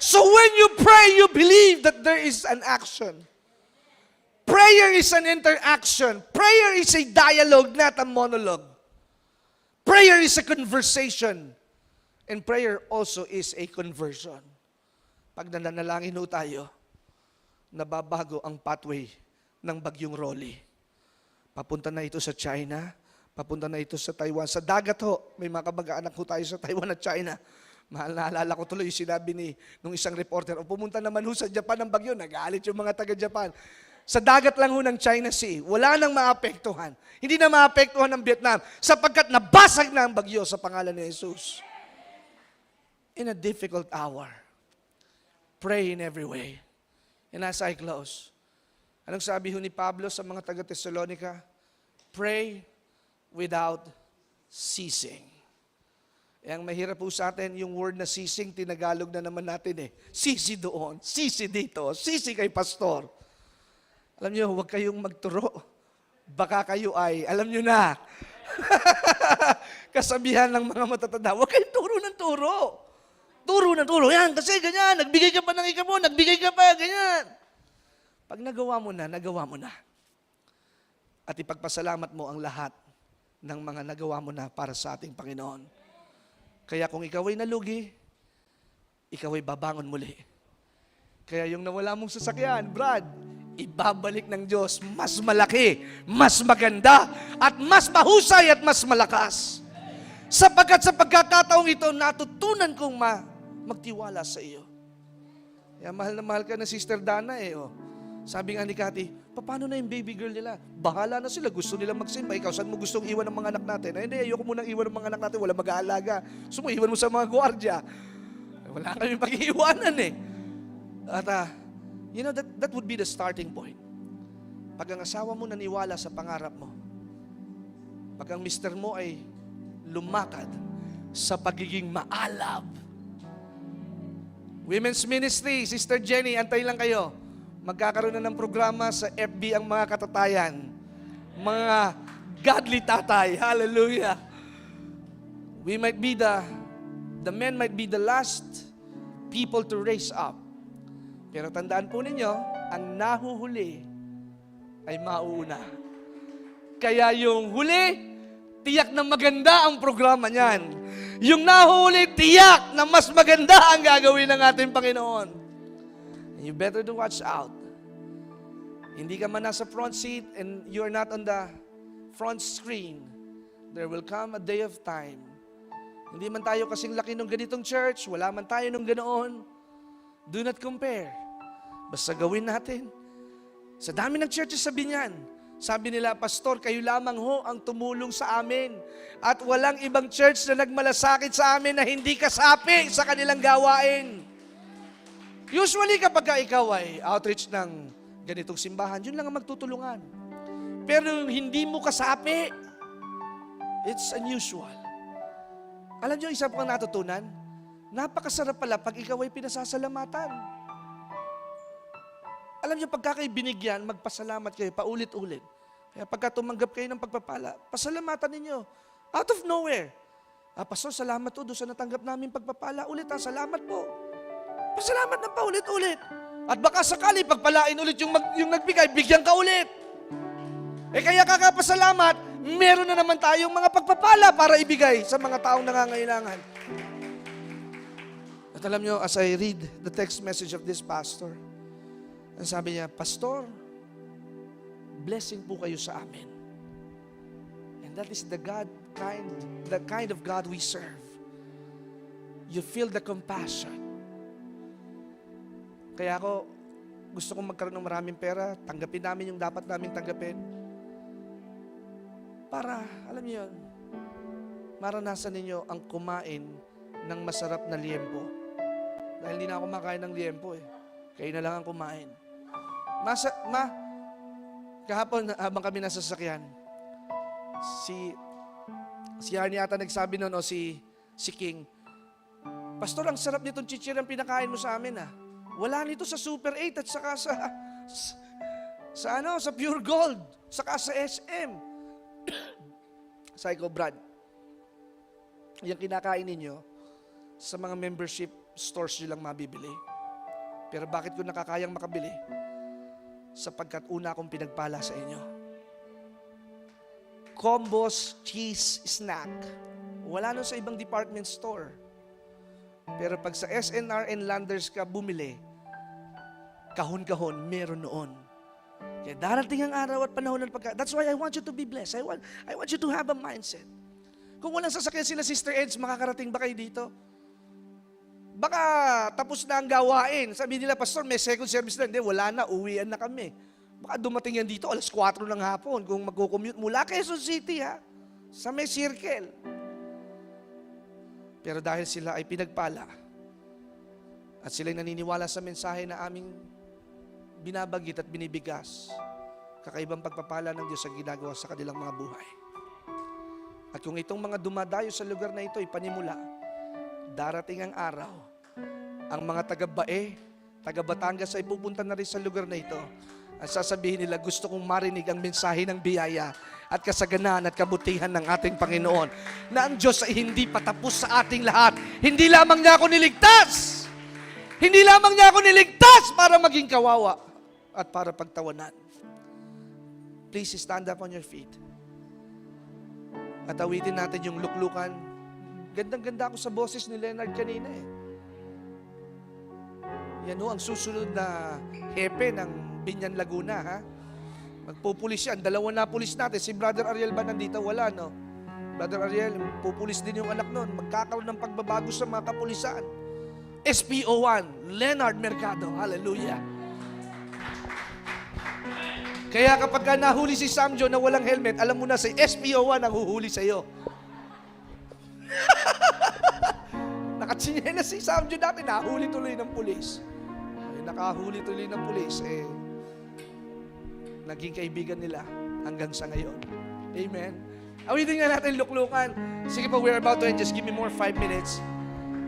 So when you pray, you believe that there is an action. Prayer is an interaction. Prayer is a dialogue, not a monologue. Prayer is a conversation. And prayer also is a conversion. Pag nananalangin ho tayo, nababago ang pathway ng bagyong Rolly. Papunta na ito sa China, papunta na ito sa Taiwan. Sa dagat ho, may mga kabag-anak ho tayo sa Taiwan at China. Mahal, naalala ko tuloy yung sinabi nung isang reporter, pumunta naman ho sa Japan ng bagyo, nagalit yung mga taga-Japan. Sa dagat lang ho ng China Sea, wala nang maapektuhan. Hindi na maapektuhan ng Vietnam, sapagkat nabasag na ang bagyo sa pangalan ni Jesus. In a difficult hour, pray in every way. And as I close, anong sabi ho ni Pablo sa mga taga-Thessalonica? Pray without ceasing. Ang mahirap po sa atin, yung word na ceasing, tinagalog na naman natin Sisi doon, sisi dito, sisi kay pastor. Alam nyo, huwag kayong magturo. Baka kayo ay, alam nyo na, kasabihan ng mga matatanda, huwag kayong turo ng turo. Turo ng turo, yan, kasi ganyan, nagbigay ka pa ng ikamo, nagbigay ka pa, ganyan. Pag nagawa mo na, nagawa mo na. At ipagpasalamat mo ang lahat ng mga nagawa mo na para sa ating Panginoon. Kaya kung ikaw ay nalugi, ikaw ay babangon muli. Kaya yung nawala mong sasakyan, Brad, ibabalik ng Diyos mas malaki, mas maganda, at mas mahusay at mas malakas. Sapagkat sa pagkakataong ito, natutunan kong magtiwala sa iyo. Kaya mahal na mahal ka na Sister Dana Sabi nga ni Cathy, paano na yung baby girl nila? Bahala na sila, gusto nilang magsimba. Ikaw, saan mo gustong iwan ng mga anak natin? Hindi, ayoko munang iwan ng mga anak natin, wala mag-aalaga. Gusto mo, iwan mo sa mga gwardiya. Wala kami pag-iiwanan At that would be the starting point. Pag ang asawa mo naniwala sa pangarap mo, pag ang mister mo ay lumakad sa pagiging maalab. Women's Ministry, Sister Jenny, antay lang kayo. Magkakaroon na ng programa sa FB ang mga katatayan. Mga godly tatay. Hallelujah. We might be the men might be the last people to raise up. Pero tandaan po ninyo, ang nahuhuli ay mauuna. Kaya yung huli, tiyak na maganda ang programa niyan. Yung nahuhuli, tiyak na mas maganda ang gagawin ng ating Panginoon. You better to watch out. Hindi ka man nasa front seat and you're not on the front screen. There will come a day of time. Hindi man tayo kasing laki ng ganitong church, wala man tayo ng ganoon. Do not compare. Basta gawin natin. Sa dami ng churches sa Binyan, sabi nila, Pastor, kayo lamang ho ang tumulong sa amin. At walang ibang church na nagmalasakit sa amin na hindi kasapi sa kanilang gawain. Usually kapag ikaw ay outreach ng ganitong simbahan, yun lang ang magtutulungan. Pero hindi mo kasapi, it's unusual. Alam niyo, isa pang natutunan, napakasarap pala pag ikaw ay pinasasalamatan. Alam niyo, pagka kayo binigyan, magpasalamat kayo, paulit-ulit. Kaya pagka tumanggap kayo ng pagpapala, pasalamatan ninyo. Out of nowhere. Pastor, salamat po doon sa natanggap namin pagpapala ulit. Salamat po. Pasalamat na pa ulit-ulit. At baka sakali pagpalain ulit yung nagbigay, bigyan ka ulit. Kaya kakapasalamat, meron na naman tayong mga pagpapala para ibigay sa mga taong nangangailangan. At alam nyo, as I read the text message of this pastor, ang sabi niya, Pastor, blessing po kayo sa amin. And that is the kind of God we serve. You feel the compassion. Kaya ako, gusto kong magkaroon ng maraming pera, tanggapin namin yung dapat naming tanggapin. Para, alam niyo yun, maranasan ninyo ang kumain ng masarap na liempo. Dahil hindi na ako makain ng liempo eh. Kayo na lang ang kumain. Kahapon habang kami nasa sasakyan, si Arnie ata nagsabi nun, o si King, Pastor, ang sarap nitong chichirang pinakain mo sa amin ah. Wala nito sa Super 8 at saka sa Pure Gold, saka sa SM. Sabi ko, Brad, yung kinakain ninyo, sa mga membership stores nyo lang mabibili. Pero bakit ko nakakayang makabili? Sapagkat una akong pinagpala sa inyo. Combos cheese snack. Wala nun sa ibang department store. Pero pag sa SNR and Landers ka bumili, kahon-kahon, meron noon. Kaya darating ang araw at panahon ng That's why I want you to be blessed. I want you to have a mindset. Kung walang sasakyan sila, Sister Eds, makakarating ba kayo dito? Baka tapos na ang gawain. Sabi nila, Pastor, may second service na. Hindi, wala na, uwian na kami. Baka dumating yan dito, alas 4 ng hapon, kung magkukommute mula Quezon City, sa may circle. Pero dahil sila ay pinagpala, at sila'y naniniwala sa mensahe na aming binabagit at binibigas, kakaibang pagpapala ng Diyos sa ginagawa sa kanilang mga buhay. At kung itong mga dumadayo sa lugar na ito ay panimula, darating ang araw, ang mga taga-Bae, taga-Batangas ay pupunta na rin sa lugar na ito. At sasabihin nila, gusto kong marinig ang mensahe ng biyaya at kasaganaan at kabutihan ng ating Panginoon, na ang Diyos ay hindi patapos sa ating lahat. Hindi lamang niya ako niligtas! Hindi lamang niya ako niligtas para maging kawawa at para pagtawanan. Please stand up on your feet. At awitin natin yung luklukan. Gandang-ganda ako sa boses ni Leonard kanina eh. Yan ho, ang susunod na hepe ng Binyan Laguna, ha? Magpupulis yan. 2 na pulis natin. Si Brother Ariel ba nandito? Wala, no? Brother Ariel, pupulis din yung anak nun. Magkakaroon ng pagbabago sa mga kapulisan. SPO1, Leonard Mercado. Hallelujah. Kaya kapag ka nahuli si Samjo na walang helmet, alam mo na si SPO1 ang huhuli sa'yo. Nakatsinyena si Samjo dati, nahuli tuloy ng pulis. Nakahuli tuloy ng pulis, naging kaibigan nila hanggang sa ngayon. Amen. Awitin nga natin luklukan. Sige po, we're about to end. Just give me more 5 minutes.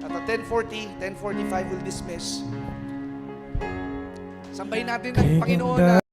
At 10:40, 10:45 we'll dismiss. Sambahin natin ang Panginoon na